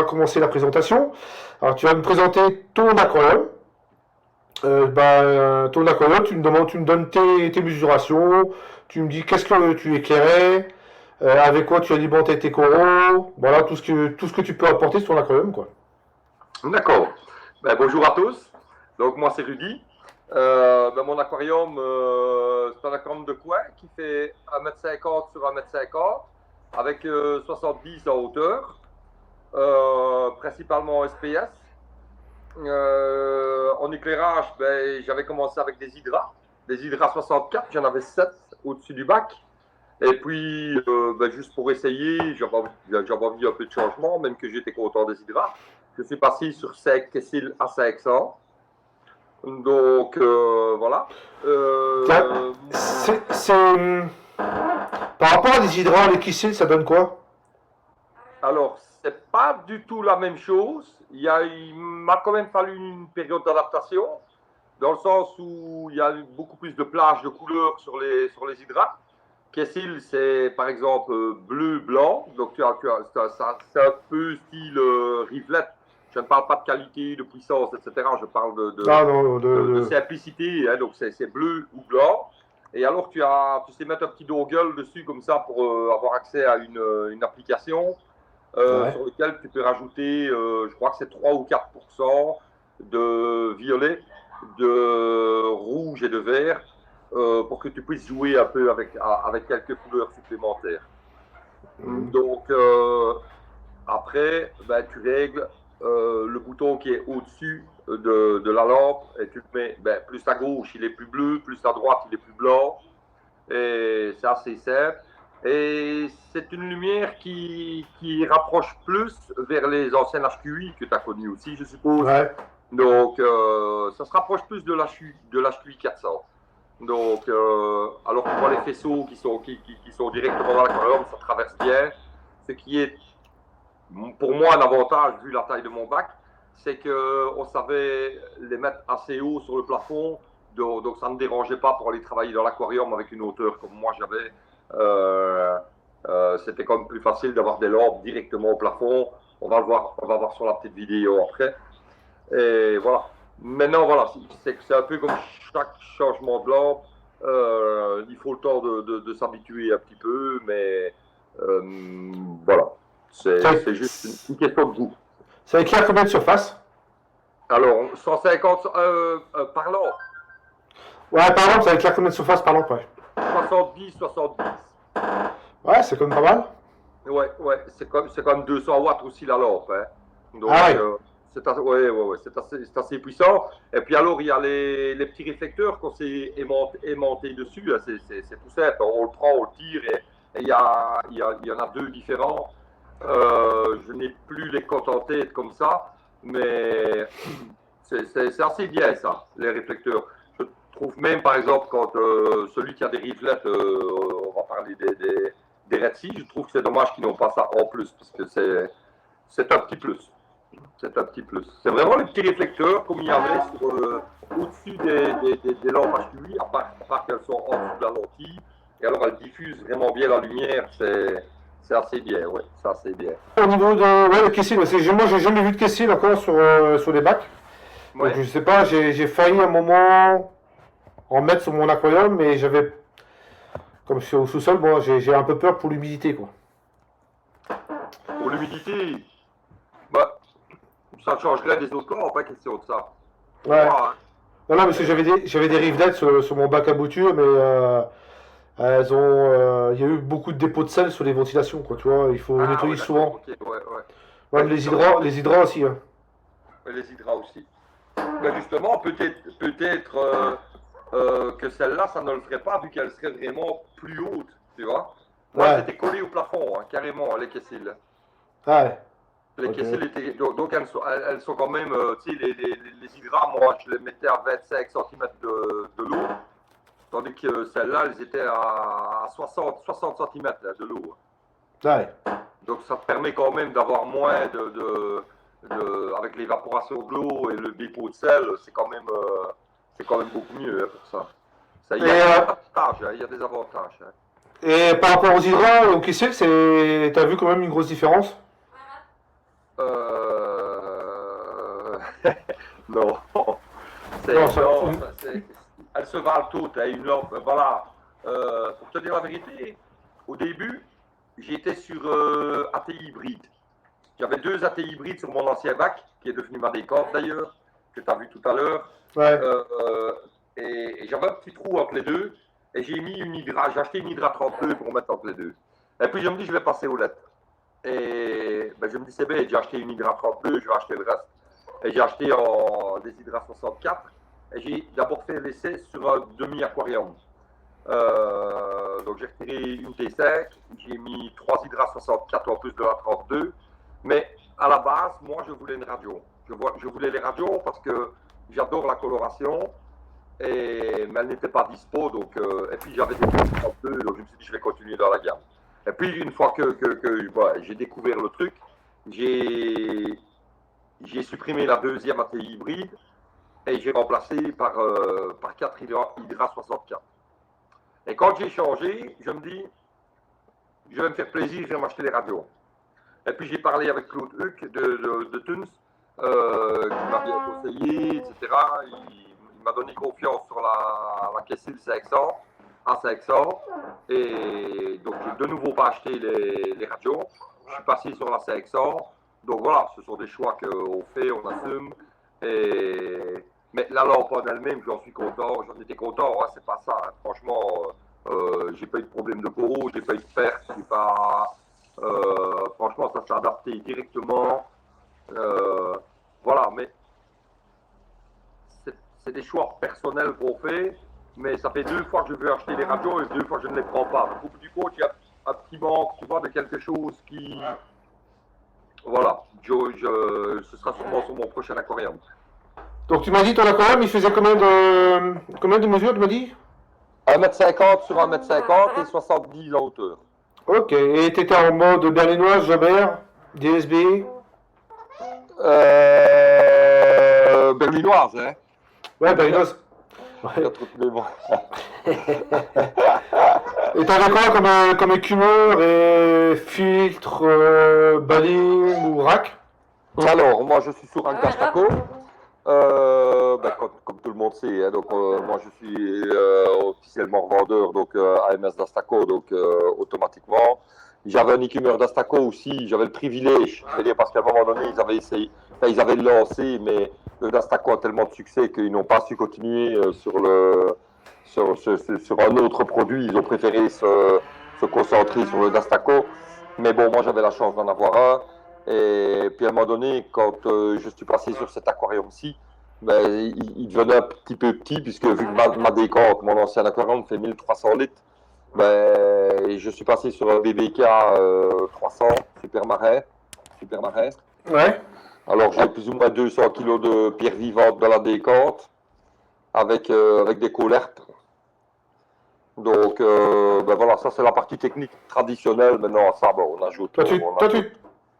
commencer la présentation. Alors, tu vas me présenter ton aquarium. Ton aquarium, tu me donnes tes mesurations, tu me dis qu'est-ce que tu éclairais, avec quoi tu alimentais tes coraux, voilà, tout ce que tu peux apporter sur ton aquarium, quoi. D'accord. Ben, bonjour à tous. Donc moi c'est Rudy. Mon aquarium, c'est un aquarium de coin qui fait 1,50 m sur 1,50 m avec 70 en hauteur, principalement en SPS. En éclairage, j'avais commencé avec des hydras 64, j'en avais 7 au-dessus du bac. Et puis, juste pour essayer, j'avais envie un peu de changement, même que j'étais content des hydras. Je suis passé sur 5 Kessil à 500. Donc, voilà. Par rapport à des hydras, les Kissil, ça donne quoi? Alors, c'est pas du tout la même chose. Il m'a quand même fallu une période d'adaptation, dans le sens où il y a beaucoup plus de plages de couleurs sur les hydrates. Kessil, c'est par exemple bleu-blanc, donc c'est un peu style Rivlette. Je ne parle pas de qualité, de puissance, etc. Je parle de simplicité, hein, donc c'est bleu ou blanc. Et alors tu sais mettre un petit dongle dessus comme ça pour avoir accès à une application sur laquelle tu peux rajouter, je crois que c'est 3 ou 4% de violet, de rouge et de vert pour que tu puisses jouer un peu avec quelques couleurs supplémentaires. Donc après, tu règles le bouton qui est au-dessus de la lampe et tu le mets, plus à gauche il est plus bleu, plus à droite il est plus blanc. Et c'est assez simple. Et c'est une lumière qui rapproche plus vers les anciennes HQI que tu as connues aussi, je suppose. Ouais. Donc, ça se rapproche plus de l'HQI 400. Donc, alors que pour les faisceaux qui sont directement dans l'aquarium, ça traverse bien. Ce qui est, pour moi, un avantage, vu la taille de mon bac, c'est qu'on savait les mettre assez haut sur le plafond. Donc ça ne me dérangeait pas pour aller travailler dans l'aquarium avec une hauteur comme moi j'avais. C'était quand même plus facile d'avoir des lampes directement au plafond. On va voir sur la petite vidéo après. Et voilà. Maintenant, voilà, c'est un peu comme chaque changement de lampe. Il faut le temps de s'habituer un petit peu, mais voilà. C'est juste une question de goût. Ça éclaire combien de surface? Alors, 150 par lampe. Ouais, par lampe, ça éclaire combien de surface par lampe? Ouais, 70. ouais, c'est quand même pas mal. Ouais, c'est quand même 200 watts aussi la lampe. Hein. Donc, c'est assez puissant. Et puis alors, il y a les petits réflecteurs qu'on s'est aimantés dessus. C'est tout simple. On le prend, on le tire et il y en a deux différents. Je n'ai plus les cotes en tête comme ça, mais c'est assez bien ça, les réflecteurs. Je trouve même, par exemple, quand celui qui a des rivelettes, on va parler des Red Sea, je trouve que c'est dommage qu'ils n'ont pas ça en plus, parce que c'est un petit plus. C'est un petit plus. C'est vraiment les petits réflecteurs comme il y avait au-dessus des lampes HQI, à part qu'elles sont en dessous de la lentille. Et alors elles diffusent vraiment bien la lumière. C'est assez bien, ouais, c'est assez bien. Au niveau de Kessil, moi j'ai jamais vu de Kessil encore sur les bacs. Ouais. Donc je sais pas, j'ai failli un moment en mettre sur mon aquarium, mais comme je suis au sous-sol, bon, j'ai un peu peur pour l'humidité, quoi. Pour l'humidité, ça changerait des autres corps, pas question de ça. Ouais. Moi, hein. Non, parce que j'avais des rivelettes sur mon bac à bouture, mais il y a eu beaucoup de dépôts de sel sur les ventilations, quoi, tu vois, il faut nettoyer souvent. Okay, ouais. Ouais, les hydras aussi, hein. Les hydras aussi. Justement, peut-être que celle-là, ça ne le ferait pas, vu qu'elle serait vraiment plus haute, tu vois. Moi, elles étaient collées au plafond, hein, carrément, les Kessil. Ouais. Les Kessil étaient. Donc, elles sont quand même. Tu sais, les hydras, moi, je les mettais à 25 cm de l'eau. Tandis que celles-là, elles étaient à 60 cm de l'eau. Ouais. Donc, ça te permet quand même d'avoir moins avec l'évaporation de l'eau et le dépôt de sel, c'est quand même beaucoup mieux hein, pour ça. Il y a des avantages. Hein. Et par rapport aux hydras, au Kessil, t'as vu quand même une grosse différence? Non, ça- non, elles se valent toutes. Hein, voilà. Pour te dire la vérité, au début, j'étais sur ATI hybride. J'avais 2 ATI hybrides sur mon ancien bac, qui est devenu ma décorde d'ailleurs, que tu as vu tout à l'heure. Ouais. Et j'avais un petit trou entre les deux. Et j'ai acheté une Hydra 32 pour mettre entre les deux. Et puis je me dis, je vais passer aux lettres. Et ben, je me dis, c'est bien, j'ai acheté une Hydra 32, je vais acheter le reste. Et j'ai acheté des Hydra 64. Et j'ai d'abord fait l'essai sur un demi-aquarium. Donc j'ai retiré une T5, j'ai mis 3 Hydra 64 en plus de la 32. Mais à la base, moi, je voulais une radio. Je voulais les radios parce que j'adore la coloration. Mais elle n'était pas dispo, donc, et puis j'avais des 32, donc je me suis dit je vais continuer dans la gamme. Et puis une fois que voilà, j'ai découvert le truc, j'ai supprimé la deuxième ATI hybride et j'ai remplacé par 4 Hydra 64. Et quand j'ai changé, je me dis je vais me faire plaisir, je vais m'acheter les radios. Et puis j'ai parlé avec Claude Huck de Tuns, qui m'a bien conseillé, etc. Il m'a donné confiance sur la Kessil 500, A500. Et donc, j'ai de nouveau pas acheté les radios. Je suis passé sur la 500. Donc voilà, ce sont des choix qu'on fait, on assume. Mais la lampe en elle-même, j'en suis content. J'en étais content, hein, c'est pas ça. Hein. Franchement, j'ai pas eu de problème de coraux, j'ai pas eu de perte, j'ai pas. Franchement, ça s'est adapté directement. Voilà, mais c'est des choix personnels qu'on fait, mais ça fait 2 fois que je veux acheter les radios et 2 fois que je ne les prends pas. Donc, au bout du compte, il y a un petit manque, tu vois, de quelque chose qui. Voilà, ce sera sûrement sur mon prochain aquarium. Donc tu m'as dit ton aquarium, il faisait combien de mesures, tu m'as dit? 1m50 sur 1m50 et 70 en hauteur. Ok, et tu étais en mode berlinoise, Jobert, DSB? Berlinoise, hein. Ouais, berlinoise. Il y a trop de mots. Et t'avais quoi comme écumeur et filtre, baling ou rack? Alors, moi, je suis sur un Dastaco. Comme tout le monde sait, hein, donc moi je suis officiellement revendeur donc AMS Dastaco, donc automatiquement. J'avais un écumeur Dastaco aussi, j'avais le privilège, c'est-à-dire parce qu'à un moment donné ils avaient essayé, enfin, ils avaient lancé, mais le Dastaco a tellement de succès qu'ils n'ont pas su continuer sur un autre produit, ils ont préféré se concentrer sur le Dastaco. Mais bon, moi j'avais la chance d'en avoir un. Et puis à un moment donné, quand je suis passé sur cet aquarium-ci, ben, il devenait un petit peu petit, puisque vu que ma décante, mon ancien aquarium fait 1300 litres, ben, je suis passé sur un BBK 300, super marin. Ouais. Alors j'ai plus ou moins 200 kg de pierres vivantes dans la décante, avec des colertes. Donc ben voilà, ça c'est la partie technique traditionnelle. Maintenant, ça, bon, on ajoute.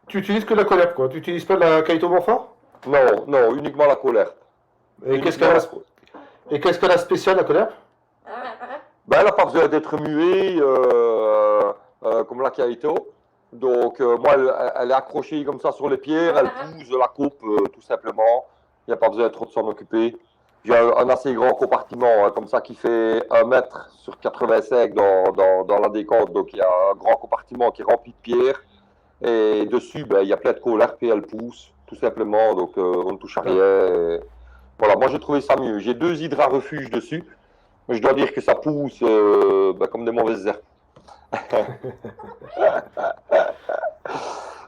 Tu utilises que la colère, quoi. Tu utilises pas de la Kaito-Morpha? Non, uniquement la colère. Et qu'est-ce qu'elle a spécial, la colère? Ben, elle n'a pas besoin d'être muée comme la Kaito. Donc, moi, elle est accrochée comme ça sur les pierres, elle pousse la coupe tout simplement. Il n'y a pas besoin trop de s'en occuper. J'ai un assez grand compartiment, hein, comme ça, qui fait 1 mètre sur 85 dans la décante. Donc, il y a un grand compartiment qui est rempli de pierres. Et dessus, ben, il y a plein de colères, puis elle pousse, tout simplement. Donc, on ne touche à rien. Et voilà, moi, j'ai trouvé ça mieux. J'ai 2 hydras refuges dessus. Je dois dire que ça pousse comme des mauvaises herbes.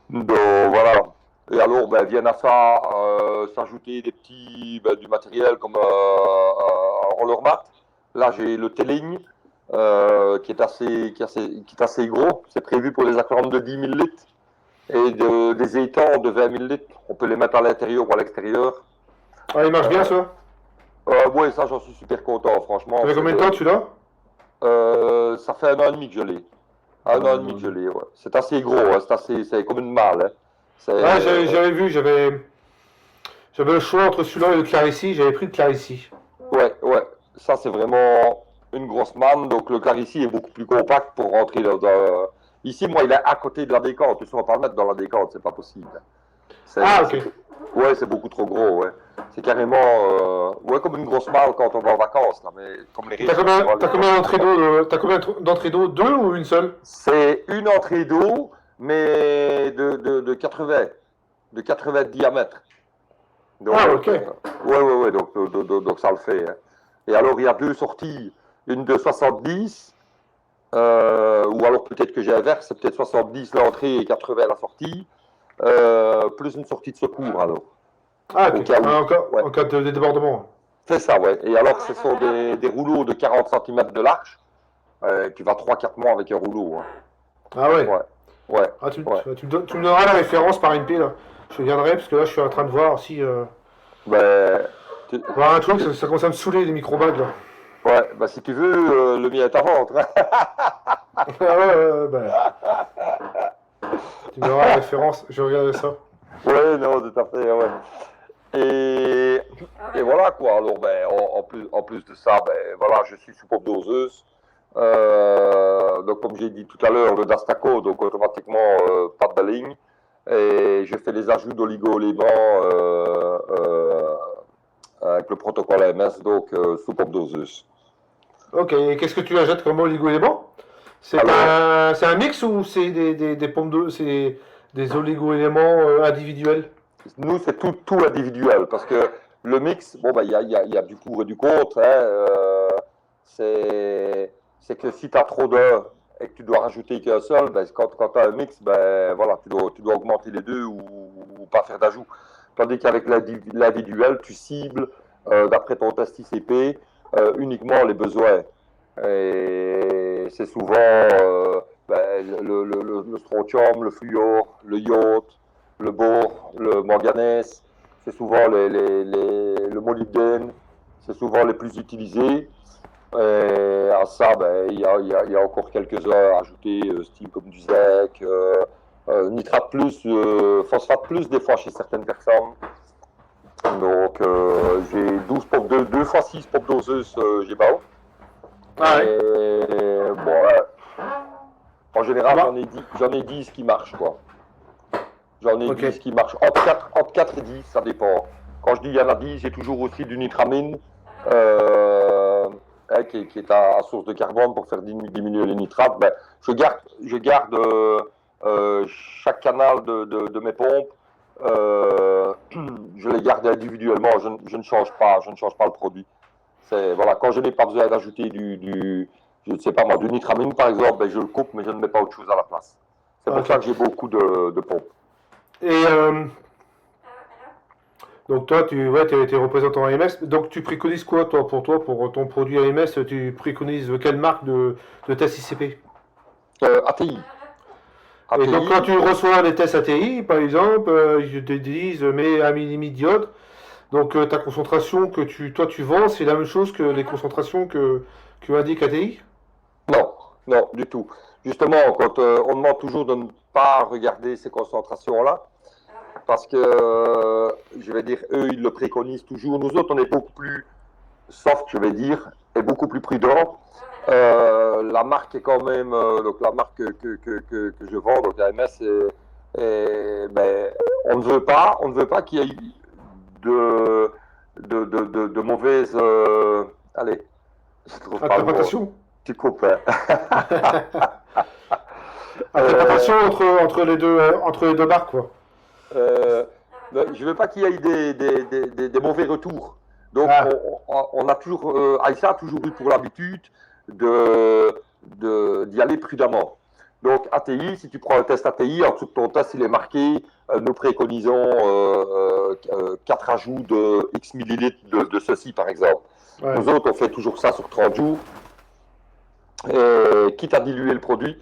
Donc voilà. Et alors, ben, viennent à ça s'ajouter des petits, du matériel comme un roller mat. Là, j'ai le T-Ligne qui est assez gros. C'est prévu pour les aquariums de 10 000 litres et des étangs de 20 000 litres. On peut les mettre à l'intérieur ou à l'extérieur. Ah, il marche bien, ça? Oui, ça, j'en suis super content, franchement. Ça fait combien de temps, celui-là? Ça fait 1 an et demi que je l'ai. 1 an et demi que je l'ai, ouais. C'est assez gros, hein, c'est comme une malle. Hein. Ah, j'avais vu, j'avais le choix entre celui-là et le Clarissi, j'avais pris le Clarissi. Ouais, ça c'est vraiment une grosse manne, donc le Clarissi est beaucoup plus compact pour rentrer dans. Ici, moi, il est à côté de la décante, tu ne vas pas le mettre dans la décante, c'est pas possible. Ah, ok. Ouais, c'est beaucoup trop gros, ouais. C'est carrément ouais, comme une grosse malle quand on va en vacances, là, mais comme les riches. T'as combien d'entrées d'eau t'as combien d'entrées d'eau? Deux ou une seule? C'est une entrée d'eau, mais de 80 de diamètre. Donc, Ah, ok. ouais, donc ça le fait. Hein. Et alors, il y a deux sorties, une de 70, ou alors peut-être que j'ai inverse, c'est peut-être 70 l'entrée et 80 la sortie, plus une sortie de secours alors. Ah, Au ok. cas où. Ouais. En cas de débordement. C'est ça, ouais. Et alors, ce sont des rouleaux de 40 cm de large. Tu vas 3-4 mois avec un rouleau. Hein. Ah ouais. Ouais, ouais, Ah, ouais. tu me donneras la référence par MP là. Je regarderai parce que là je suis en train de voir si. Ben, tu- Voir un truc, ça commence à me saouler les microbags là. ouais, ben, si tu veux, le mien est à vendre. Hein. Ah ouais, bah, tu me donneras la référence, je regarderai ça. Ouais, non, tout à fait, ouais. Et, et voilà quoi. Alors, ben, en plus de ça, ben, voilà, je suis sous pompe doseuse. Donc, comme j'ai dit tout à l'heure, le Dastaco, donc automatiquement pas de ligne. Et je fais les ajouts d'oligo-éléments avec le protocole AMS, donc sous pompe doseuse. Ok, et qu'est-ce que tu achètes comme oligo-éléments? Alors, C'est un mix ou c'est des pompes de. C'est des oligo-éléments individuels? nous, c'est tout individuel parce que le mix, bon, ben, il y a du pour et du contre. Hein, c'est que si tu as trop d'un et que tu dois rajouter qu'un seul, ben, quand tu as un mix, ben, voilà, tu dois augmenter les deux ou pas faire d'ajout. Tandis qu'avec l'individuel, tu cibles, d'après ton test ICP, uniquement les besoins. Et c'est souvent ben, le strontium, le fluor, le iode, le bore, le manganèse, c'est souvent le molybdène, c'est souvent les plus utilisés. Et à ça, ben, il y a encore quelques-uns à ajouter, style comme du zinc, nitrate plus, phosphate plus, des fois chez certaines personnes. Donc, j'ai 12 pompes 2 fois 6 pompes doseuses, j'ai pas. Ah ouais. Et bon, ouais. En général, Bah, j'en ai 10 qui marchent, quoi. J'en ai ok. 10 qui marchent. Entre 4 et 10, ça dépend. Quand je dis il y en a 10, j'ai toujours aussi du nitramine, qui est à source de carbone pour faire diminuer les nitrates. Ben, je garde chaque canal de mes pompes. Je les garde individuellement. Je ne change pas. Je ne change pas le produit. Voilà, quand je n'ai pas besoin d'ajouter je ne sais pas moi, du nitramine par exemple, ben, je le coupe, mais je ne mets pas autre chose à la place. C'est pour Ok. ça que j'ai beaucoup de pompes. Et donc toi, t'es représentant AMS. Donc tu préconises quoi, toi, pour ton produit AMS, tu préconises quelle marque de test ICP? ATI. Et donc quand ATI, tu reçois les tests ATI, par exemple, ils te disent mets 1 mm d'iode. Donc ta concentration toi tu vends, c'est la même chose que les concentrations que indique ATI? non, non, du tout. Justement, quand on demande toujours de ne pas regarder ces concentrations-là, parce que, je vais dire, eux, ils le préconisent toujours. Nous autres, on est beaucoup plus soft, je vais dire, et beaucoup plus prudent. La marque est quand même, donc la marque que je vends, donc la MS, ben, on ne veut pas qu'il y ait de mauvaises, allez, je trouve pas le mot. Interprétation? Tu coupes, hein. Interprétation entre les deux marques, quoi. Euh, je ne veux pas qu'il y ait des mauvais retours. Donc, Ah, on a toujours, Aïssa a toujours eu pour l'habitude d'y aller prudemment. Donc, ATI, si tu prends un test ATI, en dessous de ton test, il est marqué, nous préconisons 4 ajouts de X millilitres de ceci, par exemple. ouais. Nous autres, on fait toujours ça sur 30 jours, quitte à diluer le produit,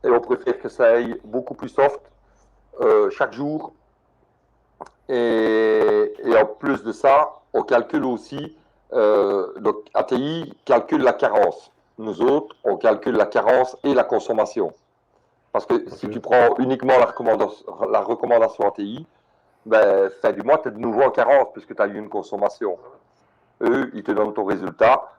et on préfère que ça aille beaucoup plus soft chaque jour. Et en plus de ça, on calcule aussi, donc ATI calcule la carence. Nous autres, on calcule la carence et la consommation. Parce que si tu Ok. prends uniquement la recommandation ATI, ben, fin du mois, tu es de nouveau en carence puisque tu as eu une consommation. Eux, ils te donnent ton résultat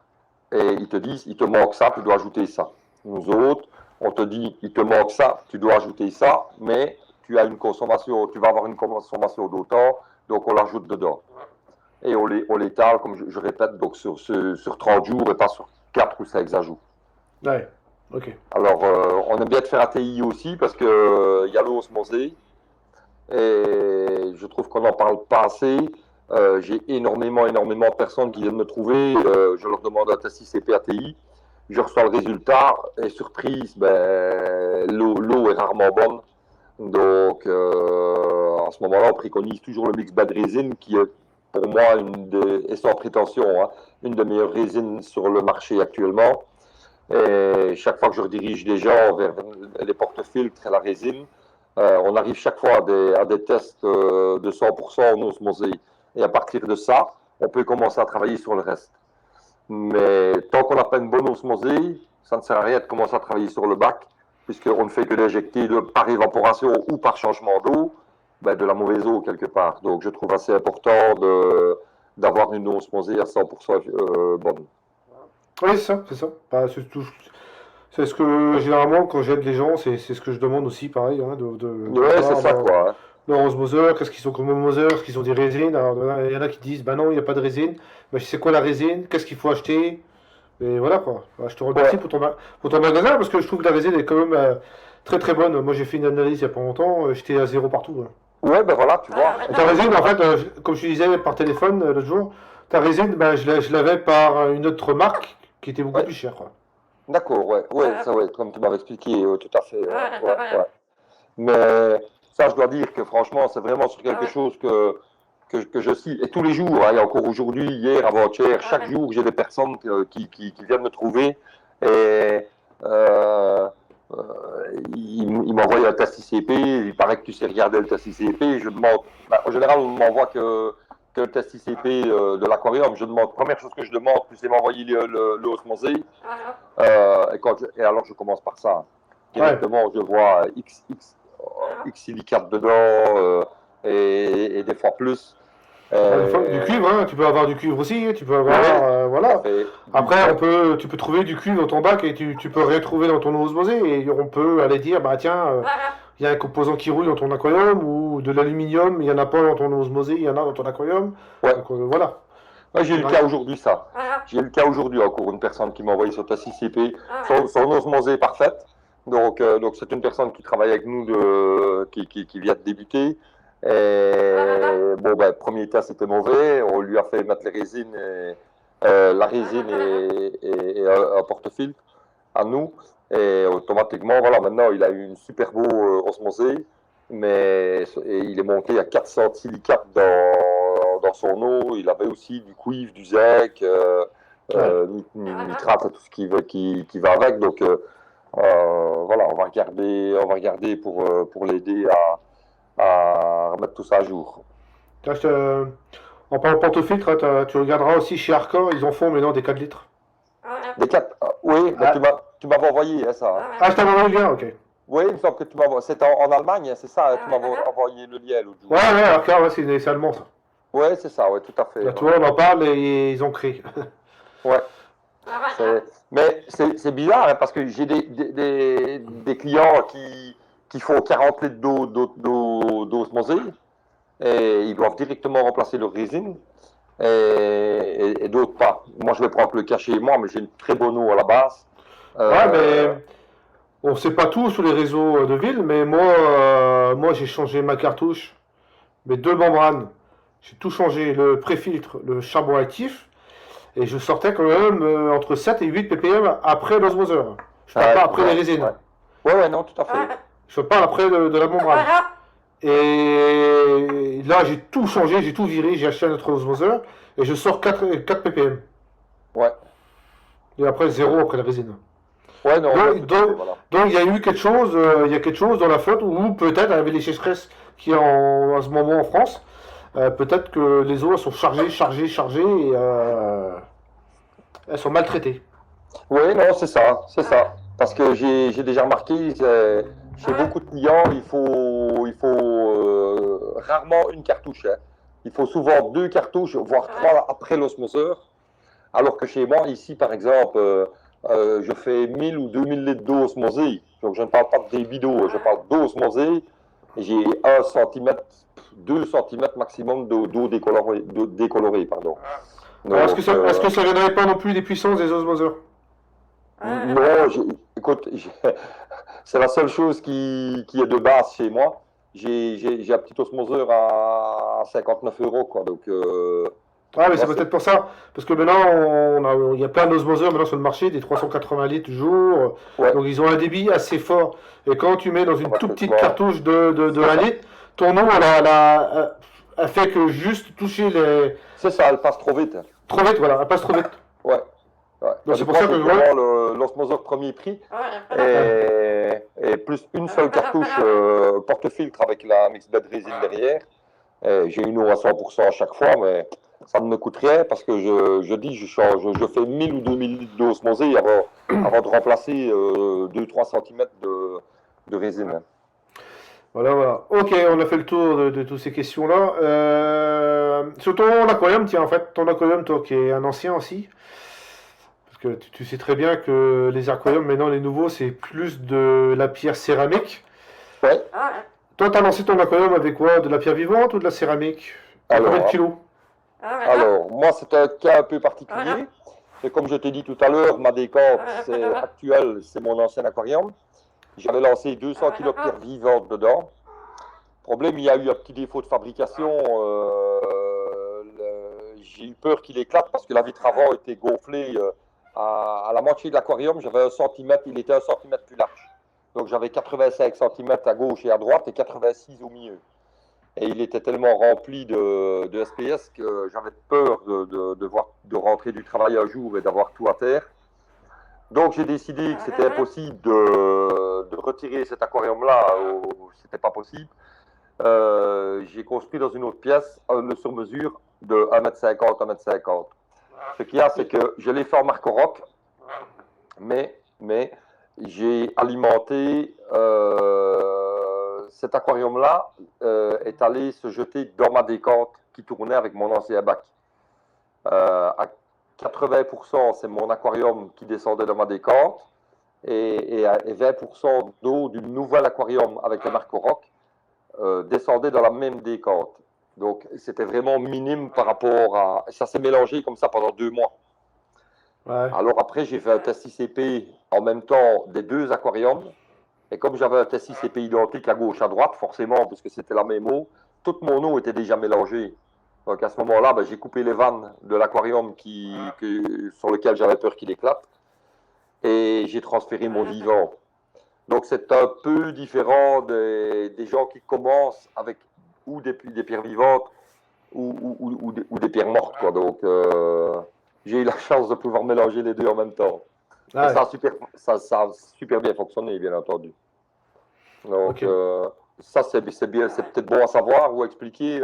et ils te disent, il te manque ça, tu dois ajouter ça. Nous autres, on te dit, il te manque ça, tu dois ajouter ça, mais tu as une consommation, tu vas avoir une consommation d'autant, donc on l'ajoute dedans. et on l'étale, comme je répète, donc sur 30 jours et pas sur 4 ou 5 ajouts. Ouais, ok. Alors, on aime bien de faire ATI aussi parce que y a l'osmosée et je trouve qu'on n'en parle pas assez. J'ai énormément de personnes qui viennent me trouver. Je leur demande un test ICP ATI. Je reçois le résultat et surprise, l'eau est rarement bonne. Donc, en ce moment-là, on préconise toujours le mix bad résine qui est pour moi et sans prétention, hein, une des meilleures résines sur le marché actuellement. Et chaque fois que je redirige des gens vers les porte-filtres et la résine, on arrive chaque fois à des tests de 100% en osmosée. Et à partir de ça, on peut commencer à travailler sur le reste. Mais tant qu'on n'a pas une bonne osmosée, ça ne sert à rien de commencer à travailler sur le bac, puisqu'on ne fait que d'injecter par évaporation ou par changement d'eau, de la mauvaise eau quelque part. Donc je trouve assez important d'avoir une osmosée à 100% bonne. Oui, c'est ça. Bah, c'est ce que généralement quand j'aide les gens, c'est ce que je demande aussi, pareil, hein, de Ouais, c'est voir ça quoi. Hein. leur osmoseur, qu'est-ce qu'ils sont comme osmoseur, est-ce qu'ils ont des résines. Alors il y en a qui disent, bah non, il n'y a pas de résine. Bah, c'est quoi la résine? Qu'est-ce qu'il faut acheter? Et voilà quoi. Bah, je te remercie Ouais, pour ton magasin parce que je trouve que la résine est quand même très très bonne. Moi j'ai fait une analyse il n'y a pas longtemps, j'étais à zéro partout, hein. ouais, ben voilà, tu vois. Et ta résine, en fait, comme je te disais par téléphone l'autre jour, ta résine, bah, je l'avais par une autre marque qui était beaucoup Ouais, plus chère, quoi. d'accord, ça, ouais, comme tu m'avais expliqué, tout à fait. Ouais. Mais ça, je dois dire que franchement, c'est vraiment sur quelque chose que je suis. Et tous les jours, hein, et encore aujourd'hui, hier, avant-hier, chaque jour, j'ai des personnes qui viennent me trouver et euh, ils m'envoient un test ICP. Il paraît que tu sais regarder le test ICP. Je demande, en général, on ne m'envoie que le test ICP de l'aquarium. Première chose que je demande, c'est m'envoyer l'osmosée. Et alors, je commence par ça. Ouais. Directement, je vois X silicates dedans et des fois plus. Bah, des fois, du Euh, cuivre, hein, tu peux avoir du cuivre aussi, tu peux avoir, oui, tout à voilà. fait. Après, tu peux trouver du cuivre dans ton bac et tu peux retrouver dans ton osmosée et on peut aller dire, bah tiens, il y a un composant qui rouille dans ton aquarium ou de l'aluminium, il y en a pas dans ton osmosée, il y en a dans ton aquarium. Ouais. Donc voilà. Ouais, j'ai eu le Ouais. cas aujourd'hui, ça. J'ai eu le cas aujourd'hui encore, une personne qui m'a envoyé son test ICP, son osmosée est parfaite. Donc c'est une personne qui travaille avec nous, qui vient de débuter. Et bon, premier test était mauvais, on lui a fait mettre les résines, la résine et un porte-filtre à nous. Et automatiquement, voilà, maintenant il a eu une super beau osmosée, et il est monté à 400 silicates dans son eau. Il avait aussi du cuivre, du zinc, Ouais. nitrate et tout ce qui va avec. Donc voilà, on va regarder pour l'aider à remettre tout ça à jour. Là, en parlant de porte-filtre, hein, tu regarderas aussi chez Arcor, ils en font maintenant des 4 litres. Oui, Ah, tu m'avais envoyé hein, ça. Hein. ah, je t'avais envoyé le lien, ok. Oui, il me semble que tu m'as. C'est en Allemagne, hein, c'est ça, hein, tu m'as envoyé le lien l'autre Ouais, jour. ouais, Arcor, ouais, c'est allemand ça. Oui, c'est ça, oui, tout à fait. Là, tu Ouais. vois, on en parle et ils ont créé. Ouais. Mais c'est bizarre, hein, parce que j'ai des clients qui font 40 litres d'osmosée et ils doivent directement remplacer leur résine et d'autres pas. Moi, je vais prendre le cas chez moi, mais j'ai une très bonne eau à la base. Ouais, Euh, mais on sait pas tout sur les réseaux de ville, mais moi j'ai changé ma cartouche, mes deux membranes. J'ai tout changé, le préfiltre, le charbon actif, et je sortais quand même entre 7 et 8 ppm après l'osmoseur. Je parle pas tu après les vois, résines. ouais, non, tout à fait. Je parle après de la membrane. Et là, j'ai tout changé, j'ai tout viré, j'ai acheté un autre osmoseur, et je sors 4 ppm. Ouais, Et après, zéro après la résine. ouais, non, Donc, tout à fait, donc, voilà. donc, il y a eu quelque chose, il y a quelque chose dans la flotte où peut-être avec les sécheresses qui est en ce moment en France, peut-être que les eaux elles sont chargées et elles sont maltraitées. Oui, non, c'est ça. Parce que j'ai déjà remarqué, chez beaucoup de clients, il faut rarement une cartouche. Hein. Il faut souvent 2 cartouches, voire 3 après l'osmoseur. Alors que chez moi, ici, par exemple, je fais 1000 ou 2000 litres d'eau osmosée. Donc, je ne parle pas de débit d'eau, je parle d'eau osmosée. J'ai 1 centimètre 2 cm maximum d'eau décolorée, pardon. Alors, est-ce que Donc, est-ce que ça viendrait pas non plus des puissances des osmoseurs? non, écoute, c'est la seule chose qui est de base chez moi. J'ai un petit osmoseur à 59 euros, quoi. Donc, Ah, mais tu c'est vois, peut-être pour ça. Parce que maintenant, il y a plein d'osmoseurs maintenant sur le marché, des 380 litres jour. ouais, Donc, ils ont un débit assez fort. Et quand tu mets dans une toute petite automatiquement, cartouche de c'est 1 ça. litre, ton eau, elle fait que juste toucher les. C'est ça, elle passe trop vite. Trop vite, voilà, elle passe trop vite. Ouais. Ouais. Donc, c'est pour Honnêtement, ça que, c'est ouais. vraiment l'osmoseur premier prix Ouais. et plus une seule cartouche porte-filtre avec la mix bed résine derrière. J'ai une eau à 100% à chaque fois, mais ça ne me coûte rien parce que je dis, je change, je fais 1000 ou 2000 litres d'osmosée avant de remplacer 2-3 cm de résine. Voilà, voilà. Ok, on a fait le tour de toutes ces questions-là. Sur ton aquarium, tiens, en fait, ton aquarium, toi, qui est un ancien aussi, parce que tu sais très bien que les aquariums, maintenant, les nouveaux, c'est plus de la pierre céramique. Ouais. Toi, t'as lancé ton aquarium avec quoi? De la pierre vivante ou de la céramique? À combien de Alors, kilos? alors, moi, c'est un cas un peu particulier. Et comme je t'ai dit tout à l'heure, ma décote actuelle, c'est mon ancien aquarium. J'avais lancé 200 kg de pierre vivante dedans. Problème, il y a eu un petit défaut de fabrication. J'ai eu peur qu'il éclate parce que la vitre avant était gonflée à la moitié de l'aquarium. J'avais 1 cm, il était 1 cm plus large. Donc j'avais 85 cm à gauche et à droite et 86 au milieu. Et il était tellement rempli de SPS que j'avais peur de rentrer du travail un jour et d'avoir tout à terre. Donc j'ai décidé que c'était impossible de retirer cet aquarium-là, c'était pas possible. J'ai construit dans une autre pièce le sur-mesure de 1,50 m, 1,50 m. Ce qu'il y a, c'est que je l'ai fait en marque rock, mais j'ai alimenté cet aquarium-là est allé se jeter dans ma décante qui tournait avec mon ancien bac. À 80%, c'est mon aquarium qui descendait dans ma décante et 20% d'eau du nouvel aquarium avec la marque rock descendait dans la même décante. Donc, c'était vraiment minime par rapport à... Ça s'est mélangé comme ça pendant 2 mois. Ouais. Alors après, j'ai fait un test ICP en même temps des 2 aquariums. Et comme j'avais un test ICP identique à gauche, à droite, forcément, parce que c'était la même eau, toute mon eau était déjà mélangée. Donc à ce moment-là, ben, j'ai coupé les vannes de l'aquarium sur lequel j'avais peur qu'il éclate. Et j'ai transféré mon vivant. Donc c'est un peu différent des gens qui commencent avec ou des pierres vivantes ou des pierres mortes, quoi. Donc j'ai eu la chance de pouvoir mélanger les deux en même temps. Et Ah, ça a super bien fonctionné, bien entendu. Donc ok. ça c'est peut-être bon à savoir ou à expliquer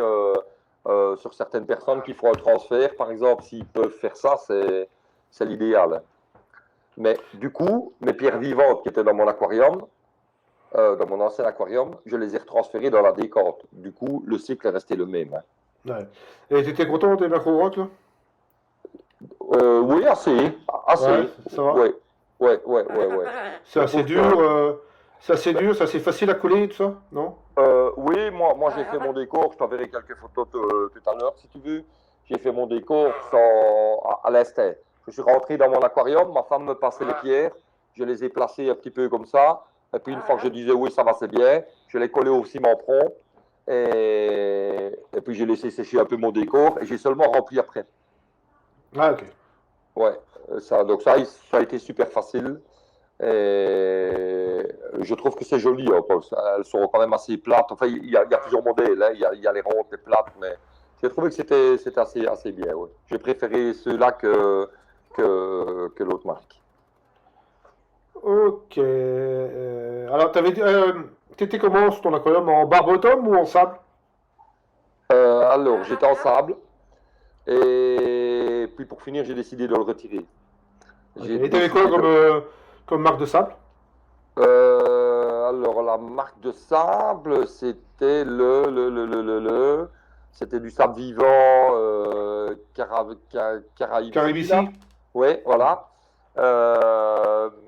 sur certaines personnes qui font un transfert, par exemple, s'ils peuvent faire ça, c'est l'idéal. Mais du coup, mes pierres vivantes qui étaient dans mon aquarium, dans mon ancien aquarium, je les ai retransférées dans la décante. Du coup, le cycle est resté le même. Ouais. Et t'étais content des macro rock là? Oui, assez. Ouais, Assez. ça va. Ouais, ouais. C'est Je assez trouve que. dur, c'est assez facile à coller tout ça, non? Oui, moi j'ai fait mon décor. Je t'enverrai quelques photos tout à l'heure si tu veux. J'ai fait mon décor à l'instinct. Je suis rentré dans mon aquarium, ma femme me passait les pierres, je les ai placées un petit peu comme ça. Et puis une fois que je disais oui, ça va, c'est bien, je les collais au ciment prompt. Et puis j'ai laissé sécher un peu mon décor et j'ai seulement rempli après. Ah, ok. Ouais, donc ça a été super facile. Et je trouve que c'est joli. Hein, elles sont quand même assez plates. Enfin, il y a plusieurs modèles. Hein. Il y a les rondes, les plates, mais j'ai trouvé que c'était assez bien. Ouais. J'ai préféré ceux-là que l'autre marque. Ok. Alors, t'étais comment sur ton aquarium? En barre bottom ou en sable? Alors, j'étais en sable. Et puis pour finir, j'ai décidé de le retirer. Ok. J'ai Et t'avais quoi décidé de. comme marque de sable? Alors, la marque de sable, c'était c'était du sable vivant Caraïbsi, Caribici? là. Oui, voilà.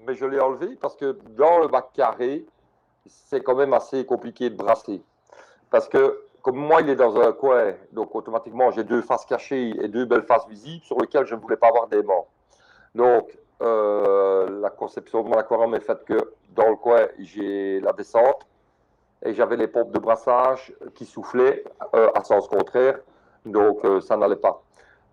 Mais je l'ai enlevé parce que dans le bac carré, c'est quand même assez compliqué de brasser. Parce que comme moi, il est dans un coin, donc automatiquement, j'ai 2 faces cachées et 2 belles faces visibles sur lesquelles je ne voulais pas avoir d'aimant. Donc, la conception de mon aquarium est faite que dans le coin, j'ai la descente et j'avais les pompes de brassage qui soufflaient à sens contraire, donc ça n'allait pas.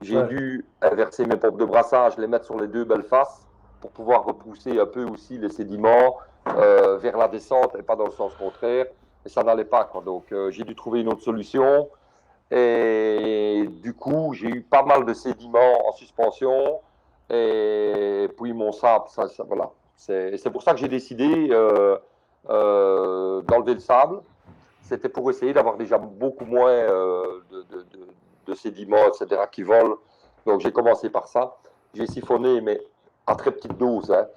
J'ai dû inverser mes pompes de brassage, les mettre sur les 2 belles faces pour pouvoir repousser un peu aussi les sédiments vers la descente et pas dans le sens contraire. Et ça n'allait pas, quoi. Donc, j'ai dû trouver une autre solution. Et du coup, j'ai eu pas mal de sédiments en suspension. Et puis, mon sable, voilà. C'est pour ça que j'ai décidé d'enlever le sable. C'était pour essayer d'avoir déjà beaucoup moins de sédiments, etc., qui volent. Donc, j'ai commencé par ça. J'ai siphonné, mais à très petite dose. Hein.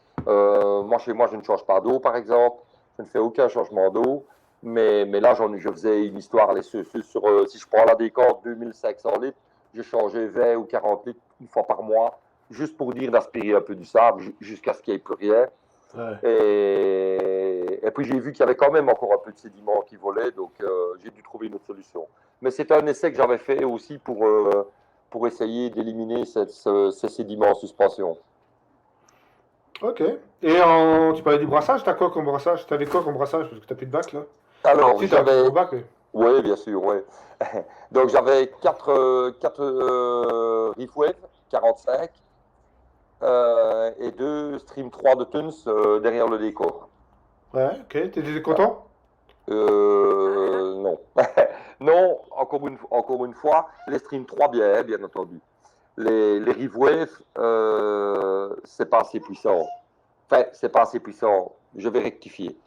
Moi, chez moi, je ne change pas d'eau, par exemple. Je ne fais aucun changement d'eau. Mais là, je faisais une histoire. Si je prends la décote 2500 litres, je changeais 20 ou 40 litres une fois par mois, juste pour dire d'aspirer un peu du sable jusqu'à ce qu'il n'y ait plus rien. Et puis, j'ai vu qu'il y avait quand même encore un peu de sédiments qui volaient, donc j'ai dû trouver une autre solution. Mais c'est un essai que j'avais fait aussi pour essayer d'éliminer ces sédiments en suspension. Ok. Et tu parlais du brassage, t'as quoi comme brassage? T'avais quoi comme brassage? Parce que t'as plus de bac là. Alors, Si, t'as un gros bac, Oui, bien sûr, oui. Donc, j'avais 4 Reef Wave 45 et 2 Stream 3 de Tuns derrière le décor. Ouais, ok. T'étais content? Non. Non, encore une fois, les Stream 3, bien entendu. Les Reef Wave, c'est pas assez puissant. Enfin, c'est pas assez puissant. Je vais rectifier.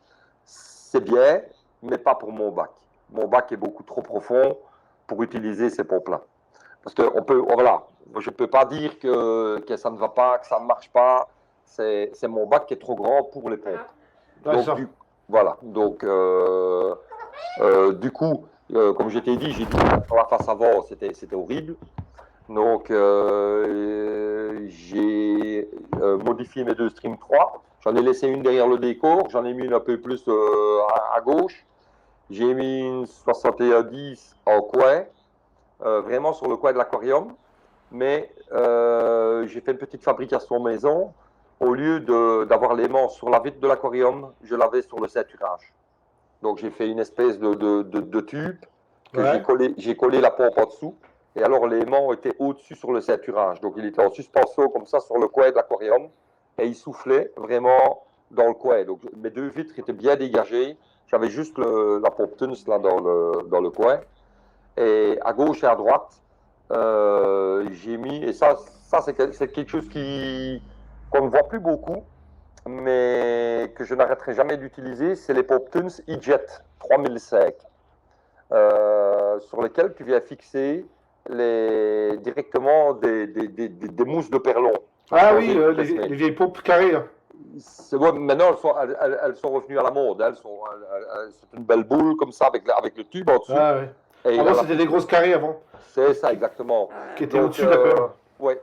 C'est bien, mais pas pour mon bac. Mon bac est beaucoup trop profond pour utiliser ces pompes-là. Parce que voilà, je ne peux pas dire que ça ne va pas, que ça ne marche pas. C'est mon bac qui est trop grand pour les pompes. Donc, voilà. Donc, du coup, comme je t'ai dit, j'ai dit pour la face avant, c'était horrible. Donc, j'ai modifié mes 2 Stream 3. J'en ai laissé une derrière le décor. J'en ai mis une un peu plus à gauche. J'ai mis une 6110 en coin, vraiment sur le coin de l'aquarium. Mais j'ai fait une petite fabrication maison. Au lieu d'avoir l'aimant sur la vitre de l'aquarium, je l'avais sur le ceinturage. Donc, j'ai fait une espèce de tube que j'ai collé la pompe en dessous. Et alors, l'aimant était au-dessus sur le ceinturage. Donc, il était en suspension comme ça sur le coin de l'aquarium. Et il soufflait vraiment dans le coin. Donc, mes 2 vitres étaient bien dégagées. J'avais juste la pompe Tuns là dans le coin. Et à gauche et à droite, j'ai mis... Et ça c'est quelque chose qu'on ne voit plus beaucoup, mais que je n'arrêterai jamais d'utiliser. C'est les pompes Tuns E-Jet 3005. Sur lesquelles tu viens fixer directement des mousses de perlon. Ah oui, les vieilles pompes carrées. Hein. Maintenant, elles sont revenues à la mode. C'est une belle boule comme ça avec le tube en dessous. Ah ouais. Avant, c'était des grosses carrées avant. C'est ça, exactement. Qui étaient au-dessus de l'aquarium. Ouais.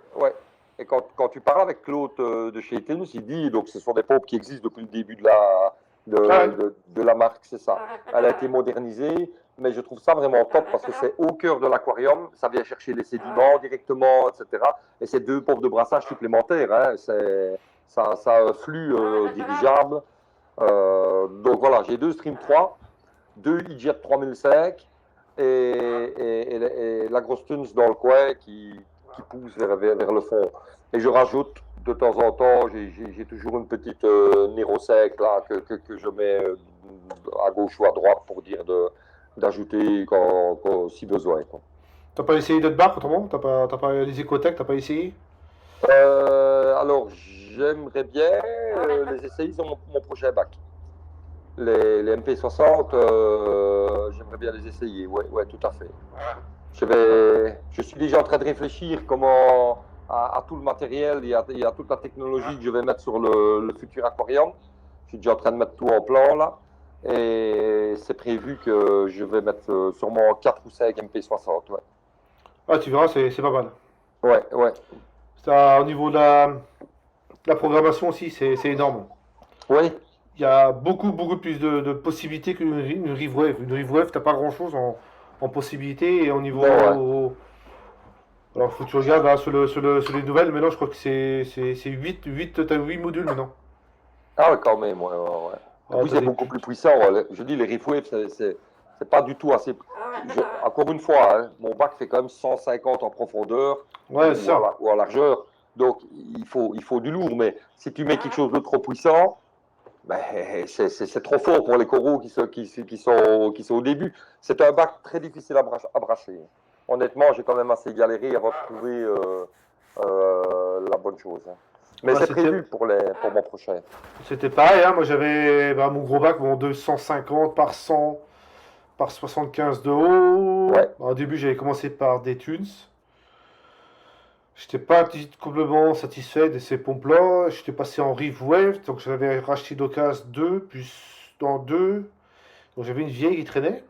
Et quand tu parles avec Claude de chez Tuns, il dit donc ce sont des pompes qui existent depuis le début de la marque, c'est ça. Elle a été modernisée, mais je trouve ça vraiment top parce que c'est au cœur de l'aquarium, ça vient chercher les sédiments directement, etc. Et c'est 2 pompes de brassage supplémentaires, hein. Ça a un flux dirigeable. Donc voilà, j'ai 2 Stream 3, 2 E-Jet 3005 et la grosse Tuns dans le coin qui pousse vers le fond. Et je rajoute de temps en temps, j'ai toujours une petite Nero sec là, que je mets à gauche ou à droite pour dire d'ajouter si besoin. T'as pas essayé d'autres barques autrement? T'as pas les Ecotech, t'as pas essayé? Alors, j'aimerais bien les essayer sur mon prochain bac. Les MP60, j'aimerais bien les essayer, ouais, tout à fait. Je suis déjà en train de réfléchir comment à tout le matériel et à toute la technologie que je vais mettre sur le futur aquarium. Je suis déjà en train de mettre tout en plan là. Et c'est prévu que je vais mettre sûrement 4 ou 5 MP60, ouais. Ah, tu verras, c'est pas mal. Ouais. Ça, au niveau de la programmation aussi, c'est énorme. Oui. Il y a beaucoup plus de possibilités qu'une Reef Wave. Une Reef Wave, t'as pas grand chose en possibilité et en niveau. Non, ouais. Alors, faut que tu regardes là, sur les nouvelles. Maintenant, je crois que c'est 8, t'as 8 modules maintenant. Ah ouais, quand même, ouais, ouais, ouais. Et Ah, puis t'as c'est des beaucoup plus. plus puissant. Je dis, les Riftwave, c'est pas du tout assez. Encore une fois, hein, mon bac fait quand même 150 en profondeur Ouais, c'est ça. ou en largeur. Donc il faut du lourd. Mais si tu mets quelque chose de trop puissant, ben, c'est trop fort pour les coraux qui sont au début. C'est un bac très difficile à brasser. Honnêtement, j'ai quand même assez galéré avant de trouver la bonne chose, hein. Mais Ouais, c'est prévu pour mon prochain. c'était pareil, hein. Moi, j'avais mon gros bac, mon 250 par 100 par 75 de haut. Ouais, Au début, j'avais commencé par des tunes. J'étais pas complètement satisfait de ces pompes-là. J'étais passé en Reef Wave, donc j'avais racheté d'occasion 2, plus dans 2. Donc j'avais une vieille qui traînait,